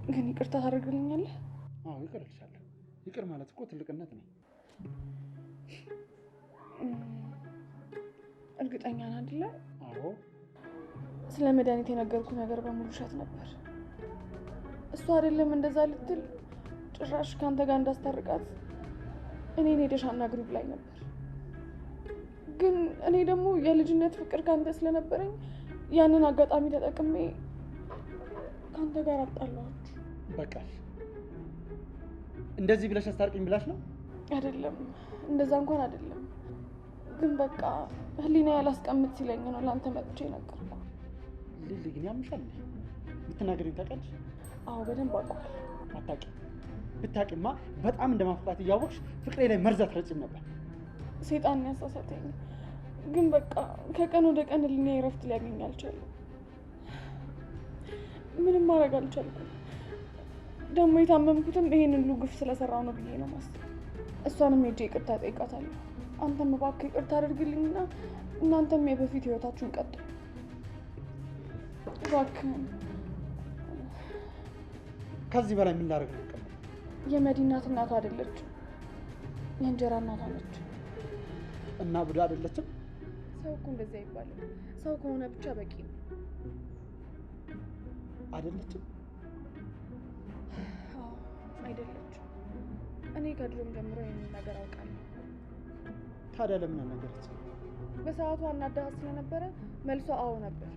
ግን ይቅርታ ታደርግልኛለህ? አዎ ይቅር እልሻለሁ። ይቅር ማለት እኮ ትልቅነት ነው። እርግጠኛ ነህ አይደለ? አዎ። ስለ መድኃኒት የነገርኩ ነገር በሙሉ ውሸት ነበር። እሱ አይደለም እንደዛ ልትል ጭራሽ ከአንተ ጋር እንዳስታርቃት እኔን ሄደሽ አናግሪው ብላኝ ነበር። ግን እኔ ደግሞ የልጅነት ፍቅር ከአንተ ስለነበረኝ ያንን አጋጣሚ ተጠቅሜ ከአንተ ጋር አጣላኋችሁ። በቃ እንደዚህ ብለሽ አስታርቂኝ ብላሽ ነው? አይደለም እንደዛ እንኳን አይደለም። ግን በቃ ህሊና ያላስቀምጥ ሲለኝ ነው ለአንተ መጥቼ ነገርኩ። ሊሊ ግን ያምሻል። የምትናገሪኝ ታውቂያለሽ? አዎ በደንብ አውቀዋለሁ። አታውቂም? ብታውቂማ በጣም እንደማፍቃት እያወቅሽ ፍቅሬ ላይ መርዛት ረጭም ነበር። ሴጣን ያሳሳተኝ። ግን በቃ ከቀን ወደ ቀን ህሊና እረፍት ሊያገኝ አልቻለም። ምንም ማድረግ አልቻልኩም። ደግሞ የታመምኩትም ይሄን ሁሉ ግፍ ስለሰራው ነው ብዬ ነው ማስበው። እሷንም ሄጄ ይቅርታ ጠይቃታለሁ። አንተም እባክህ ይቅርታ አድርግልኝና እናንተም የበፊት ህይወታችሁን ቀጥሉ እባክህን። ከዚህ በላይ ምን ላደርግ ነው? የመዲናት እናቷ አይደለችም፣ የእንጀራ እናቷ ነች። እና ቡዳ አይደለችም? ሰው እኮ እንደዚያ አይባልም። ሰው ከሆነ ብቻ በቂ ነው። አይደለችም? አዎ አይደለችም። እኔ ከድሮም ጀምሮ ይህንን ነገር አውቃለሁ። ታዲያ ለምን አልነገረች? በሰዓቱ አናዳሃት ስለነበረ መልሷ አዎ ነበር።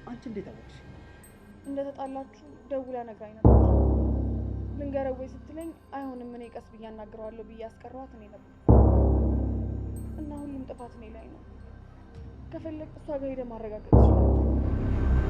አንቺ እንዴት አወቅሽ? እንደተጣላችሁ ደውላ ነግራኝ ነበር። ልንገረው ወይ ስትለኝ አይሆንም እኔ ቀስ ብዬ አናግረዋለሁ ብዬ አስቀረዋት እኔ ነበር። እና ሁሉም ጥፋት እኔ ላይ ነው። ከፈለግ እሷ ጋር ሄደህ ማረጋገጥ ትችላለህ።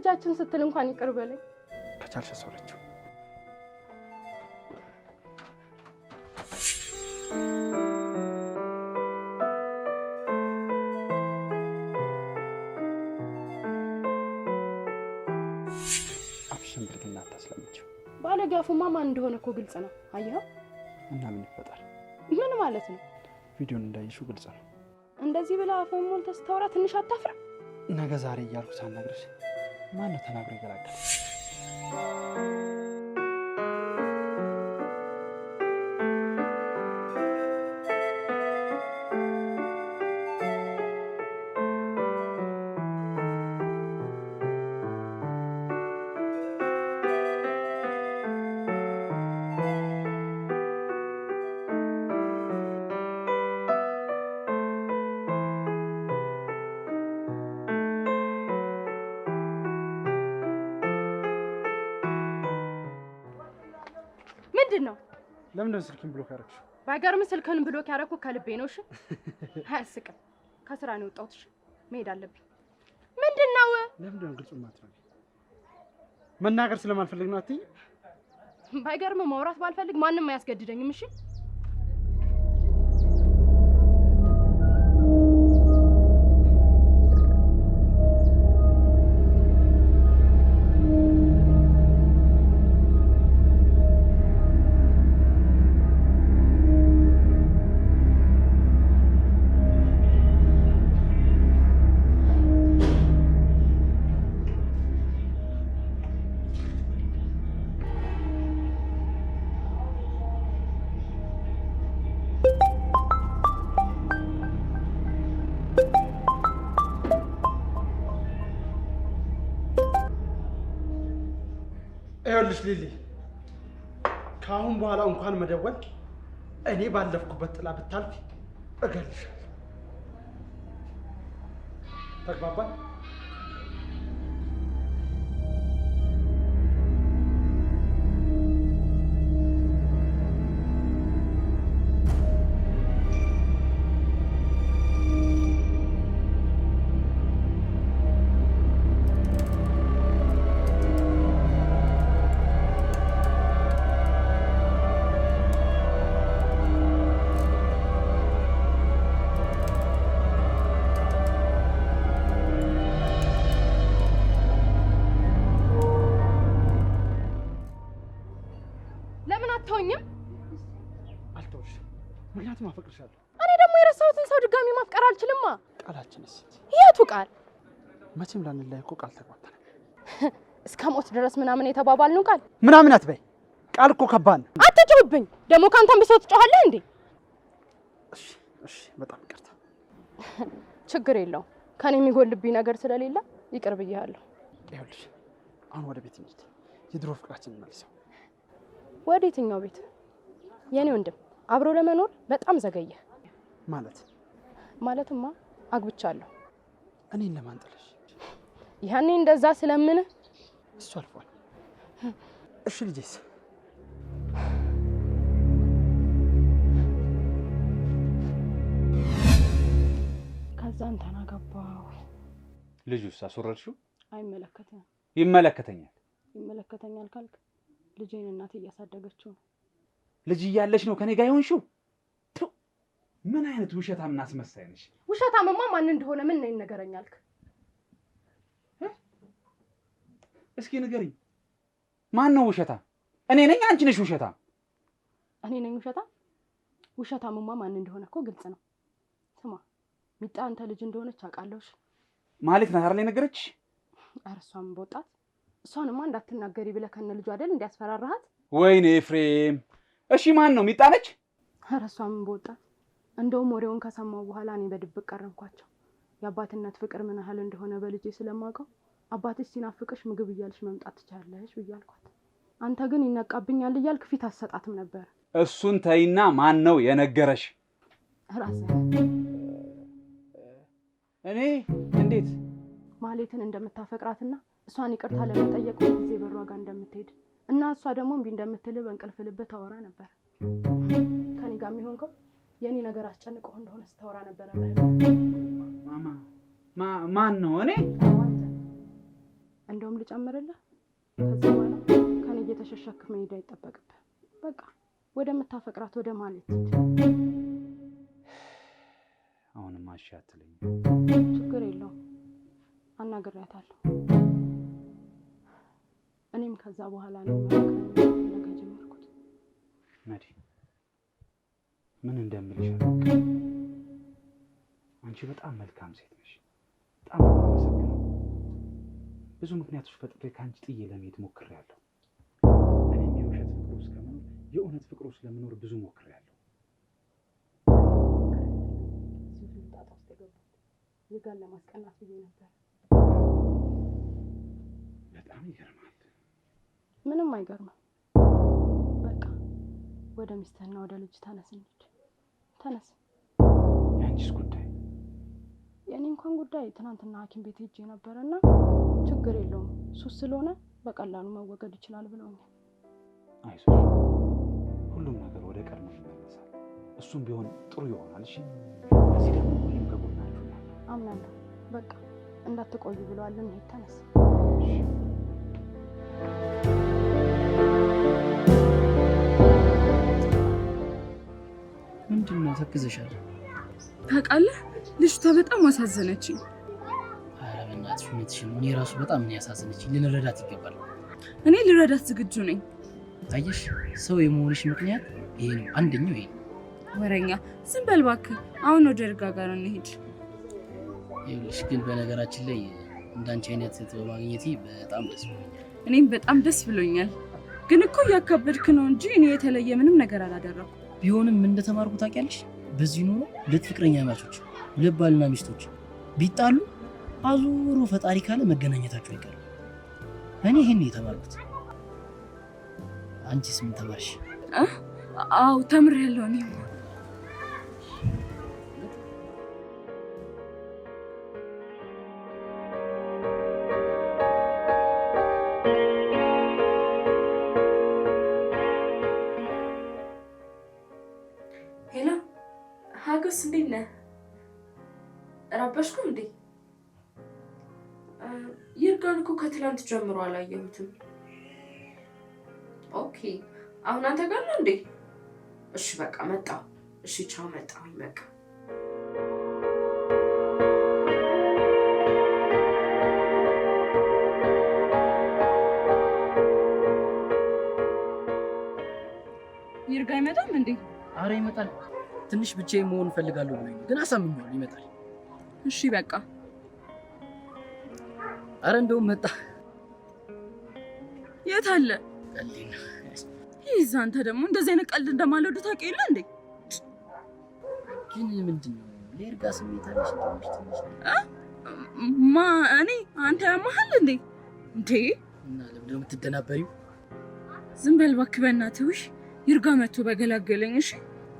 ለልጃችን ስትል እንኳን ይቅር በለኝ። ከቻልሽ ሰውለችው አፍሽን ብርግና አታስለምጪው። ባለጋፉማ ማን እንደሆነ እኮ ግልጽ ነው። አየኸው? እና ምን ይፈጠር? ምን ማለት ነው? ቪዲዮን እንዳይሽው ግልጽ ነው። እንደዚህ ብላ አፈን ሞልተህ ስታወራ ትንሽ አታፍራ? ነገ ዛሬ እያልኩ ሳናግርሽ ማን ነው ተናግሮ ይገላገል? ምንድነው? ለምን ስልክን ብሎክ ያደረግሽው? ባይገርም ስልክን ብሎክ ያደረኩት ከልቤ ነው። እሺ አያስቅም። ከስራ ነው የወጣሁት። እሺ መሄድ አለብኝ። ምንድነው? ለምንድነው ግልጹ ማትነግሪኝ? መናገር ስለማልፈልግ ነው አትይኝ? ባይገርም ማውራት ባልፈልግ ማንንም አያስገድደኝም። እሺ ይኸውልሽ ሊሊ፣ ከአሁን በኋላ እንኳን መደወል እኔ ባለፍኩበት ጥላ ብታልፊ እገልሻለሁ። ተግባባን? ምክንያቱም አፈቅርሻለሁ። እኔ ደግሞ የረሳሁትን ሰው ድጋሚ ማፍቀር አልችልማ። ቃላችንስ? የቱ ቃል? መቼም ላንለያይ እኮ ቃል ተግባብተናል። እስከ ሞት ድረስ ምናምን የተባባልነው ቃል ምናምን አትበይ። ቃል እኮ ከባድ ነው። አትጮህብኝ። ደግሞ ካንተም ብሶ ትጮሃለህ እንዴ? እሺ እሺ፣ በጣም ይቅርታ። ችግር የለውም። ከኔ የሚጎልብኝ ነገር ስለሌለ ይቅር ብዬሃለሁ። ይኸውልሽ፣ አሁን ወደ ቤት እንሂድ። የድሮ ፍቅራችንን እንመልሰው። ወደ የትኛው ቤት? የኔ ወንድም አብሮ ለመኖር በጣም ዘገየ። ማለትማ አግብቻለሁ። እኔን ለማን ጥለሽ? ያኔ እንደዛ ስለምን እሱ አልፏል። እሺ ልጄስ? ከዛ አንተን አገባሁ። ልጁስ አስወረድሽው? አይመለከተኝም። ይመለከተኛል። ይመለከተኛል ካልክ ልጄን እናቴ እያሳደገችው ነው። ልጅ እያለሽ ነው ከኔ ጋር ይሆንሽው? ምን አይነት ውሸታም አስመሳይ ነሽ? ውሸታምማ ማን እንደሆነ ምን ነኝ ነገረኛልክ? እስኪ ንገሪኝ፣ ማን ነው ውሸታም? እኔ ነኝ? አንቺ ነሽ ውሸታም? እኔ ነኝ ውሸታም? ውሸታምማ ማን እንደሆነ እኮ ግልጽ ነው። ስማ፣ ሚጣ አንተ ልጅ እንደሆነች አውቃለሁሽ። ማለት ናት አይደል የነገረችሽ? ኧረ እሷም በወጣት እሷንማ እንዳትናገሪ ብለህ ከነ ልጁ አይደል እንዲያስፈራራሃት? ወይኔ ኤፍሬም። እሺ ማን ነው? ሚጣ ነች? ኧረ እሷም በወጣት እንደውም ወሬውን ከሰማው በኋላ እኔ በድብቅ ቀረምኳቸው። የአባትነት ፍቅር ምን ያህል እንደሆነ በልጄ ስለማውቀው አባትሽ ሲናፍቅሽ ምግብ እያልሽ መምጣት ትቻለሽ ብያልኳት። አንተ ግን ይነቃብኛል እያልክ ፊት አሰጣትም ነበር። እሱን ተይና ማን ነው የነገረሽ? ራስህ። እኔ እንዴት ማህሌትን እንደምታፈቅራትና እሷን ይቅርታ ለመጠየቅ ጊዜ በሯ ጋር እንደምትሄድ እና እሷ ደግሞ እምቢ እንደምትል በእንቅልፍ ልብህ ታወራ ነበር። ከኔ ጋር የሚሆንከው የኔ ነገር አስጨንቀው እንደሆነ ስታወራ ነበር። ማን ነው? እኔ እንደውም እንደውም ልጨምርልህ። ከዛ በኋላ ከኔ እየተሸሸክ መሄድ አይጠበቅብህ። በቃ ወደምታፈቅራት ወደ ማለት አሁንም እሺ አትለኝ። ችግር የለውም አናግሬያታለሁ። እኔም ከዛ በኋላ ነው ነገ ጀመርኩት። መዲ ምን እንደምልሽ አንቺ በጣም መልካም ሴት ነሽ። በጣም አመሰግናለሁ። ብዙ ምክንያቶች ፈጥሬ ከአንቺ ጥዬ ለመሄድ ሞክሬያለሁ። እኔም የውሸት ፍቅር ውስጥ ከመኖር የእውነት ፍቅር ውስጥ ለመኖር ብዙ ሞክሬያለሁ። ጣጣ ውስጥ የገባሁት ይጋን ለማስቀናት ብዬ ነበር። በጣም ይገርማል። ምንም አይገርምም። በቃ ወደ ሚስትህና ወደ ልጅ ተነስ እንሂድ። ተነስ። የአንቺስ ጉዳይ? የእኔ እንኳን ጉዳይ ትናንትና ሐኪም ቤት ሄጄ ነበርና ችግር የለውም ሱስ ስለሆነ በቀላሉ መወገድ ይችላል ብለውኛል። አይዞሽ፣ ሁሉም ነገር ወደ ቀድሞ ይመለሳል። እሱም ቢሆን ጥሩ ይሆናል። እሺ፣ እዚህ ደግሞ ሁሉም ከጎናችሁ ነው። አምናለሁ። በቃ እንዳትቆዩ ብለዋል። እንሂድ። ተነስ። ምንድን ነው ተክዘሻል? ታውቃለህ ልጅቷ በጣም አሳዘነችኝ። ኧረ በእናትሽ እውነትሽን ነው። እኔ ራሱ በጣም ነው ያሳዘነችኝ። ልንረዳት ይገባል። እኔ ልረዳት ዝግጁ ነኝ። አየሽ፣ ሰው የመሆንሽ ምክንያት ይሄ ነው። አንደኛው ይሄ ነው። ወረኛ ዝም በል እባክህ። አሁን ወደ እርጋ ጋር እንሂድ። ይኸውልሽ ግን በነገራችን ላይ እንዳንቺ አይነት ሴት በማግኘቴ በጣም ደስ ብሎኛል። እኔም በጣም ደስ ብሎኛል። ግን እኮ እያካበድክ ነው እንጂ እኔ የተለየ ምንም ነገር አላደረኩም። ቢሆንም ምን እንደተማርኩ ታውቂያለሽ? በዚህ ኑሮ ሁለት ፍቅረኛ ማቾች፣ ሁለት ባልና ሚስቶች ቢጣሉ አዙሮ ፈጣሪ ካለ መገናኘታቸው አይቀርም። እኔ ይሄን የተማርኩት። አንቺስ ምን ተማርሽ? አዎ ተምሬያለሁ። እኔ ሄሎ ሀጎስ፣ እንዴት ነህ? ረበሽኩ እንዴ? ይርጋን እኮ ከትላንት ጀምሮ አላየሁትም። ኦኬ፣ አሁን አንተ ጋር ነው እንዴ? እሺ በቃ መጣሁ። እሺ ቻው፣ መጣሁኝ በቃ። ይርጋ አይመጣም እንዴ? አረ ይመጣል። ትንሽ ብቻዬን መሆን እፈልጋለሁ ብሎኝ ነው፣ ግን አሳምኜዋለሁ ይመጣል። እሺ በቃ። አረ እንደውም መጣ። የት አለ? ቀልዴን ነው። ይዛ አንተ ደግሞ እንደዚህ አይነት ቀልድ እንደማልወድ ታውቂ የለ እንዴ? ግን ምንድን ነው ለይርጋ ስሜት አለሽ? ትንሽ ማ እኔ አንተ ያማሃል እንዴ? እንዴ እና ለምንድን ነው የምትደናበሪው? ዝም በል እባክህ በእናትህ። ውይ ይርጋ መጥቶ በገላገለኝ። እሺ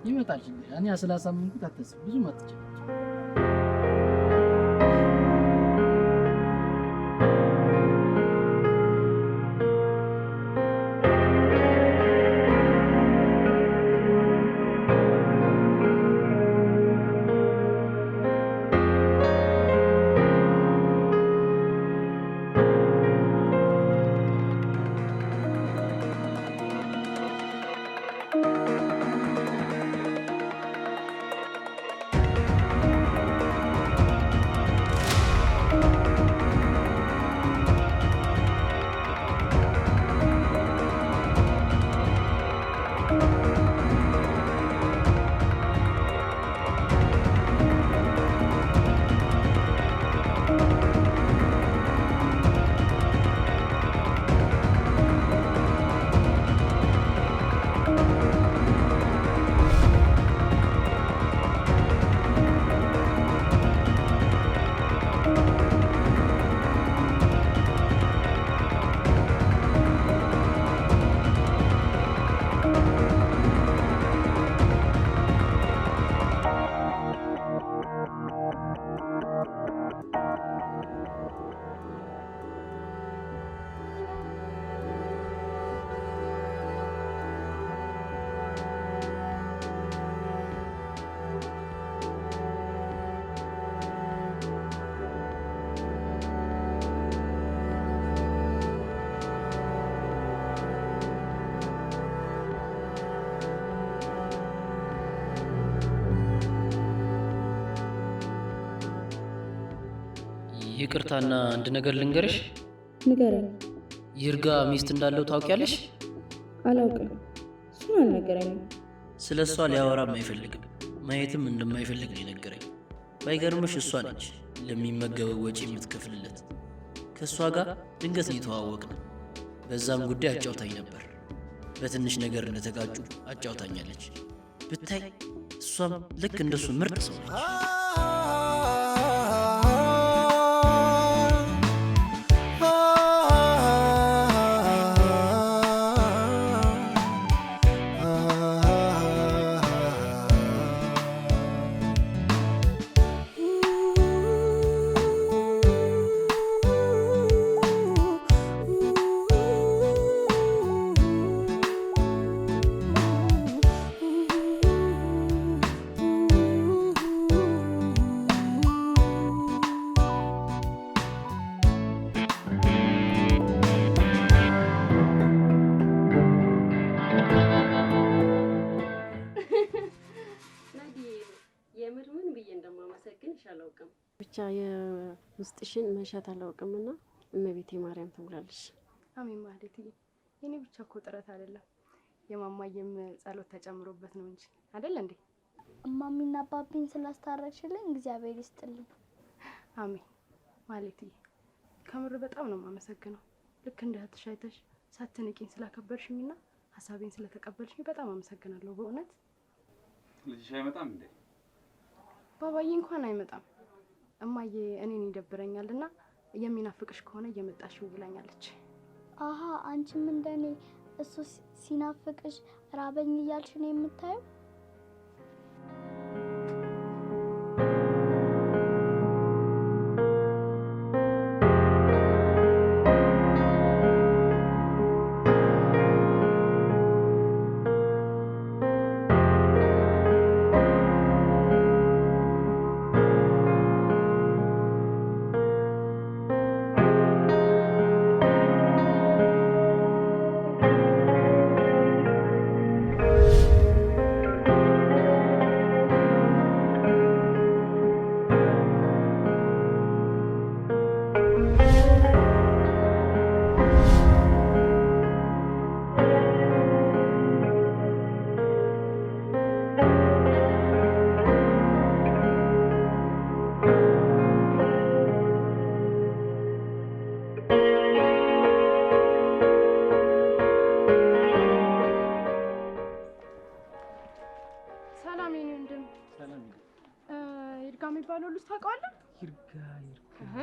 ይመጣል። እኔ ስላሳመንኩት አትስብ፣ ብዙም አትጨነቂ። ይቅርታና አንድ ነገር ልንገርሽ። ንገረኝ። ይርጋ ሚስት እንዳለው ታውቂያለሽ? አላውቅም። እሱን አልነገረኝም። ስለ እሷ ሊያወራም አይፈልግም፣ ማየትም እንደማይፈልግ ነው የነገረኝ። ባይገርምሽ እሷ ነች ለሚመገበው ወጪ የምትከፍልለት። ከእሷ ጋር ድንገት ነው የተዋወቅነው። በዛም ጉዳይ አጫውታኝ ነበር። በትንሽ ነገር እንደተጋጩ አጫውታኛለች። ብታይ እሷም ልክ እንደሱ ምርጥ ሰው ነች። ብቻ የውስጥሽን መሻት አላውቅምና እመቤቴ ማርያም ትሙላልሽ። አሜን ማለትዬ። የኔ ብቻ እኮ ጥረት አይደለም የማማየም ጸሎት ተጨምሮበት ነው እንጂ አይደል እንዴ? እማሚና አባቢን ስላስታረቅሽልኝ እግዚአብሔር ይስጥልኝ። አሜን ማለትዬ። ከምር በጣም ነው የማመሰግነው። ልክ እንደ እህትሽ አይተሽ ሳትንቂኝ ስላከበርሽኝና ሀሳቤን ስለተቀበልሽኝ በጣም አመሰግናለሁ በእውነት። ልጅሽ አይመጣም እንዴ? ባባዬ እንኳን አይመጣም። እማዬ እኔን ይደብረኛልና የሚናፍቅሽ ከሆነ እየመጣሽ ብላኛለች። አሃ አንቺም እንደኔ እሱ ሲናፍቅሽ ራበኝ እያልሽ ነው የምታየው?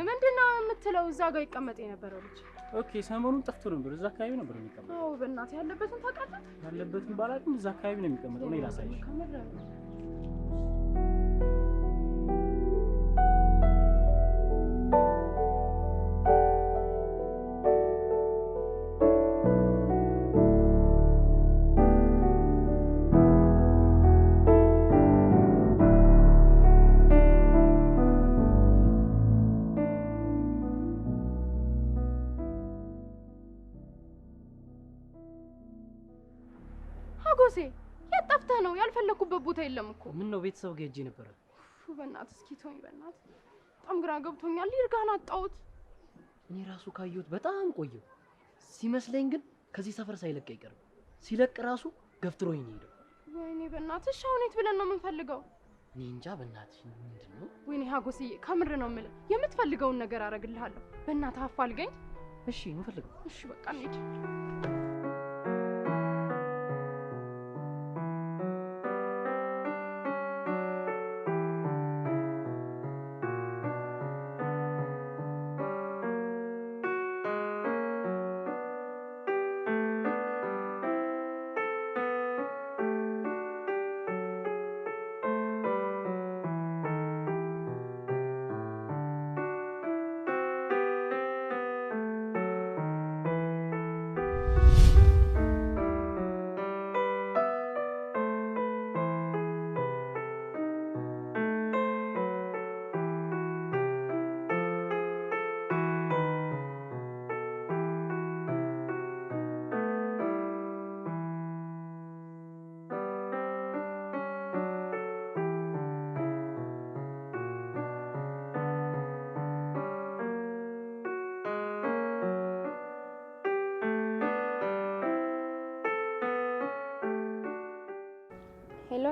ምንድነው የምትለው? እዛ ጋር ይቀመጥ የነበረው ልጅ። ኦኬ ሰሞኑን ጠፍቶ ነበር። እዛ አካባቢ ነበር የሚቀመጠው። አዎ በእናትህ ያለበትን ታውቃለህ? ያለበትን ባላውቅም እዛ አካባቢ ነው የሚቀመጠው። እኔ ላሳይሽ። ሀጎሴ የት ጠፍተህ ነው? ያልፈለኩበት ቦታ የለም እኮ። ምን ነው ቤተሰብ ጋር ሄጄ ነበር። በእናትህ እስኪ ተወኝ በእናትህ። በጣም ግራ ገብቶኛል። ይርጋን አጣሁት። እኔ ራሱ ካየሁት በጣም ቆየሁ። ሲመስለኝ ግን ከዚህ ሰፈር ሳይለቅ አይቀርም። ሲለቅ ራሱ ገፍትሮኝ ነው ሄደው። ወይኔ በእናትህ እሺ አሁን የት ብለን ነው የምንፈልገው? እኔ እንጃ በእናትህ ምንድነው? ወይኔ ሀጎስዬ ከምር ነው የምልህ። የምትፈልገውን ነገር አደርግልሃለሁ። በእናትህ አፋልገኝ። እሺ እንፈልገው። እሺ በቃ እንሂድ።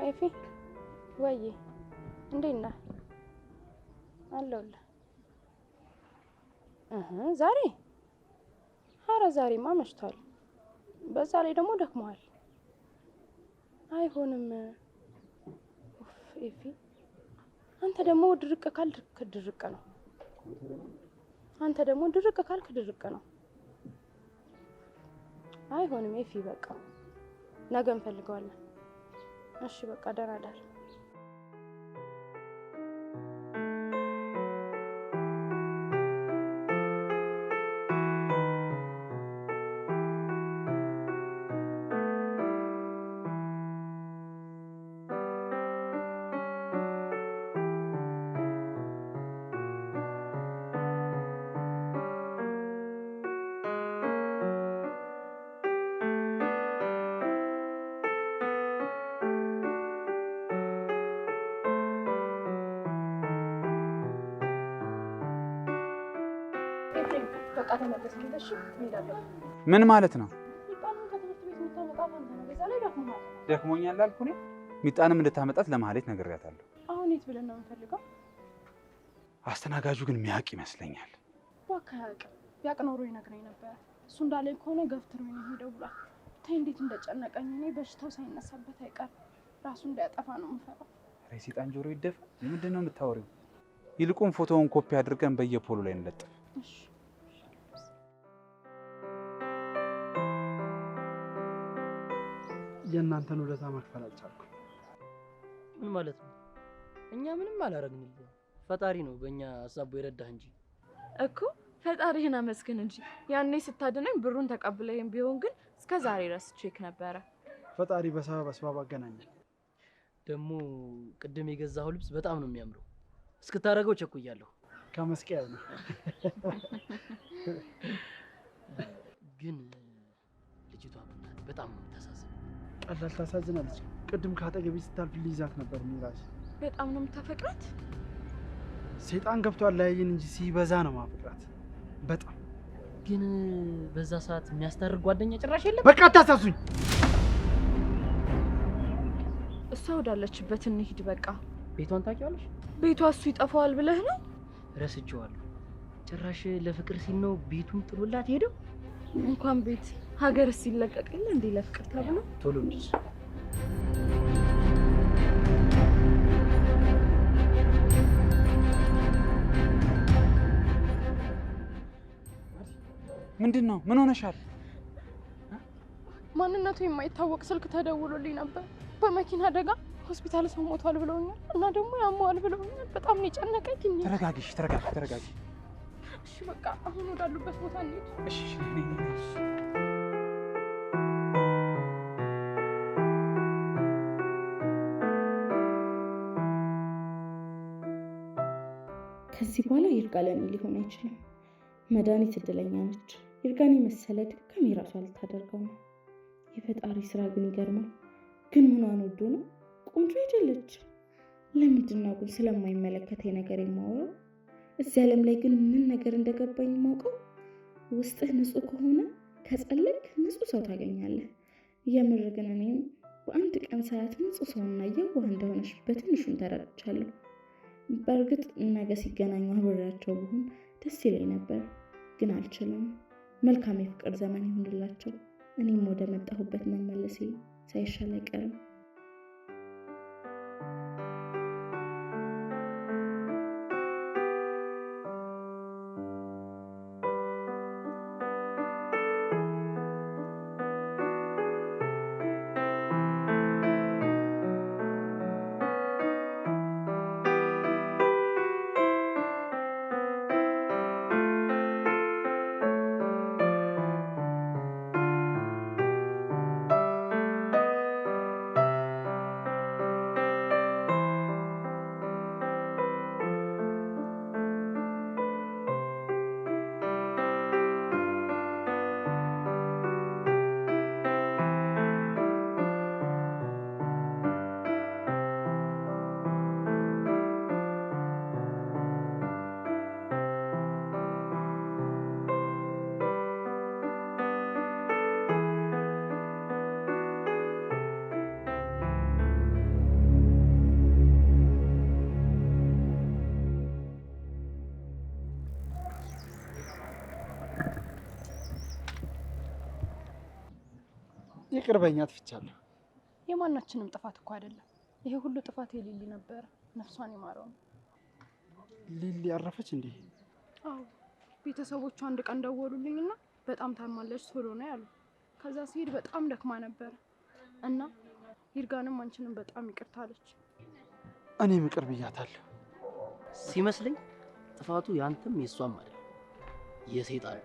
ኤፊ ወይ እንዴት ነህ? አለሁልህ። ዛሬ ኧረ ዛሬማ መሽቷል። በዛ ላይ ደግሞ ደክመዋል። አይሆንም። ኤፊ አንተ ደግሞ ድርቅ ካልክ ድርቅ ነው። አንተ ደግሞ ድርቅ ካልክ ድርቅ ነው። አይሆንም ኤፊ በቃ ነገ እንፈልገዋለን። እሺ በቃ ደህና እደር። በቃ ተመለስክ። እሺ እንሄዳለን። ምን ማለት ነው? ሚጣንም ከትምህርት ቤት የምታመጣት አንተ ነው። በዛ ላይ ደክሞሃል። ደክሞኛል አልኩ እኔ። ሚጣንም እንድታመጣት ለማህሌት ነግሬያታለሁ። አሁን የት ብለን ነው የምንፈልገው? አስተናጋጁ ግን የሚያውቅ ይመስለኛል። እባክህ አያውቅም። ቢያውቅ ኖሮ ይነግረኝ ነበር። እሱ እንዳለኝ ከሆነ ገፍትሮኝ ነው ሄደው ብሏል። ብታይ እንዴት እንደጨነቀኝ። እኔ በሽታው ሳይነሳበት አይቀር ራሱ እንዳያጠፋ ነው የምፈራው። ኧረ የሰይጣን ጆሮ ይደፋ። ምንድን ነው የምታወሪው? ይልቁን ፎቶውን ኮፒ አድርገን በየፖሉ ላይ እንለጥፍ። እሺ የእናንተን ውለታ መክፈል አልቻልኩም። ምን ማለት ነው? እኛ ምንም አላረግንልህም። ፈጣሪ ነው በእኛ ሀሳቡ የረዳህ እንጂ እኮ ፈጣሪህን አመስግን እንጂ። ያኔ ስታድነኝ ብሩን ተቀብለህም ቢሆን ግን እስከ ዛሬ ረስቼክ ነበረ። ፈጣሪ በሰበብ አስባብ አገናኘን። ደግሞ ቅድም የገዛኸው ልብስ በጣም ነው የሚያምረው። እስክታረገው ቸኩያለሁ። ከመስቀያ ነው ግን ልጅቷ በጣም ነው የምታሳዝነው። ቀላል ታሳዝናለች። ቅድም ከአጠገቤ ስታልፍ ልይዛት ነበር ሚራስ። በጣም ነው የምታፈቅራት። ሰይጣን ገብቷል ላያየን እንጂ ሲበዛ ነው ማፈቅራት። በጣም ግን በዛ ሰዓት የሚያስታርቅ ጓደኛ ጭራሽ የለም። በቃ አታሳሱኝ። እሷ ወዳለችበት እንሂድ በቃ። ቤቷን ታውቂዋለሽ? ቤቷ እሱ ይጠፋዋል ብለህ ነው? ረስቼዋለሁ። ጭራሽ ለፍቅር ሲል ነው ቤቱን ጥሎላት ሄደው። እንኳን ቤት ሀገር ሲለቀቅል እንዴ ለፍቅር ተብሎ ቶሎ ልጅ ምንድን ነው? ምን ሆነሻል? ማንነቱ የማይታወቅ ስልክ ተደውሎልኝ ነበር። በመኪና አደጋ ሆስፒታል ሰው ሞቷል ብለውኛል እና ደግሞ ያመዋል ብለውኛል። በጣም ነው የጨነቀኝ። ተረጋጊሽ፣ ተረጋጊ። እሺ በቃ አሁን ወዳሉበት ቦታ እንሂድ። እሺ ከዚህ በኋላ ይርጋ ለኔ ሊሆን አይችልም። መድኃኒት እድለኛ ነች። ይርጋን የመሰለ ድካም የራሷ ልታደርገው ነው። የፈጣሪ ስራ ግን ይገርማል። ግን ምኗን ወዶ ነው? ቆንጆ አይደለች። ለምንድን ነው ግን ስለማይመለከተኝ ነገር የማወራው? እዚህ ዓለም ላይ ግን ምን ነገር እንደገባኝ የማውቀው ውስጥህ ንጹህ ከሆነ ከጸለቅ ንጹህ ሰው ታገኛለህ። የምር ግን እኔም በአንድ ቀን ሳያት ንጹህ ሰውና የዋህ እንደሆነች በትንሹም ተረድቻለሁ። በእርግጥ ነገ ሲገናኙ አብሬያቸው ብሆን ደስ ይለኝ ነበር፣ ግን አልችልም። መልካም የፍቅር ዘመን ይሁንላቸው። እኔም ወደ መጣሁበት መመለሴ ሳይሻል አይቀርም። ይቅር በይኝ፣ አጥፍቻለሁ። የማናችንም ጥፋት እኮ አይደለም። ይሄ ሁሉ ጥፋት የሊሊ ነበረ። ነፍሷን ይማረው ነው። ሊሊ አረፈች እንዴ? አዎ፣ ቤተሰቦቿ አንድ ቀን ደወሉልኝና በጣም ታማለች ቶሎ ነው ያሉ። ከዛ ሲሄድ በጣም ደክማ ነበረ እና ይርጋንም አንቺንም በጣም ይቅርታ አለች። እኔም ይቅር ብያታለሁ። ሲመስለኝ ጥፋቱ ያንተም የሷም አይደለም፣ የሰይጣን።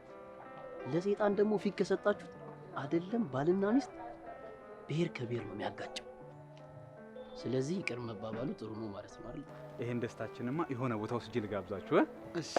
ለሰይጣን ደግሞ ፊት ከሰጣችሁ አይደለም ባልና ሚስት ብሔር ከብሔር ነው የሚያጋጨው። ስለዚህ ይቅር መባባሉ ጥሩ ነው ማለት ነው አይደል? ይሄን ደስታችንማ የሆነ ቦታ ወስጄ ልጋብዛችሁ። እሺ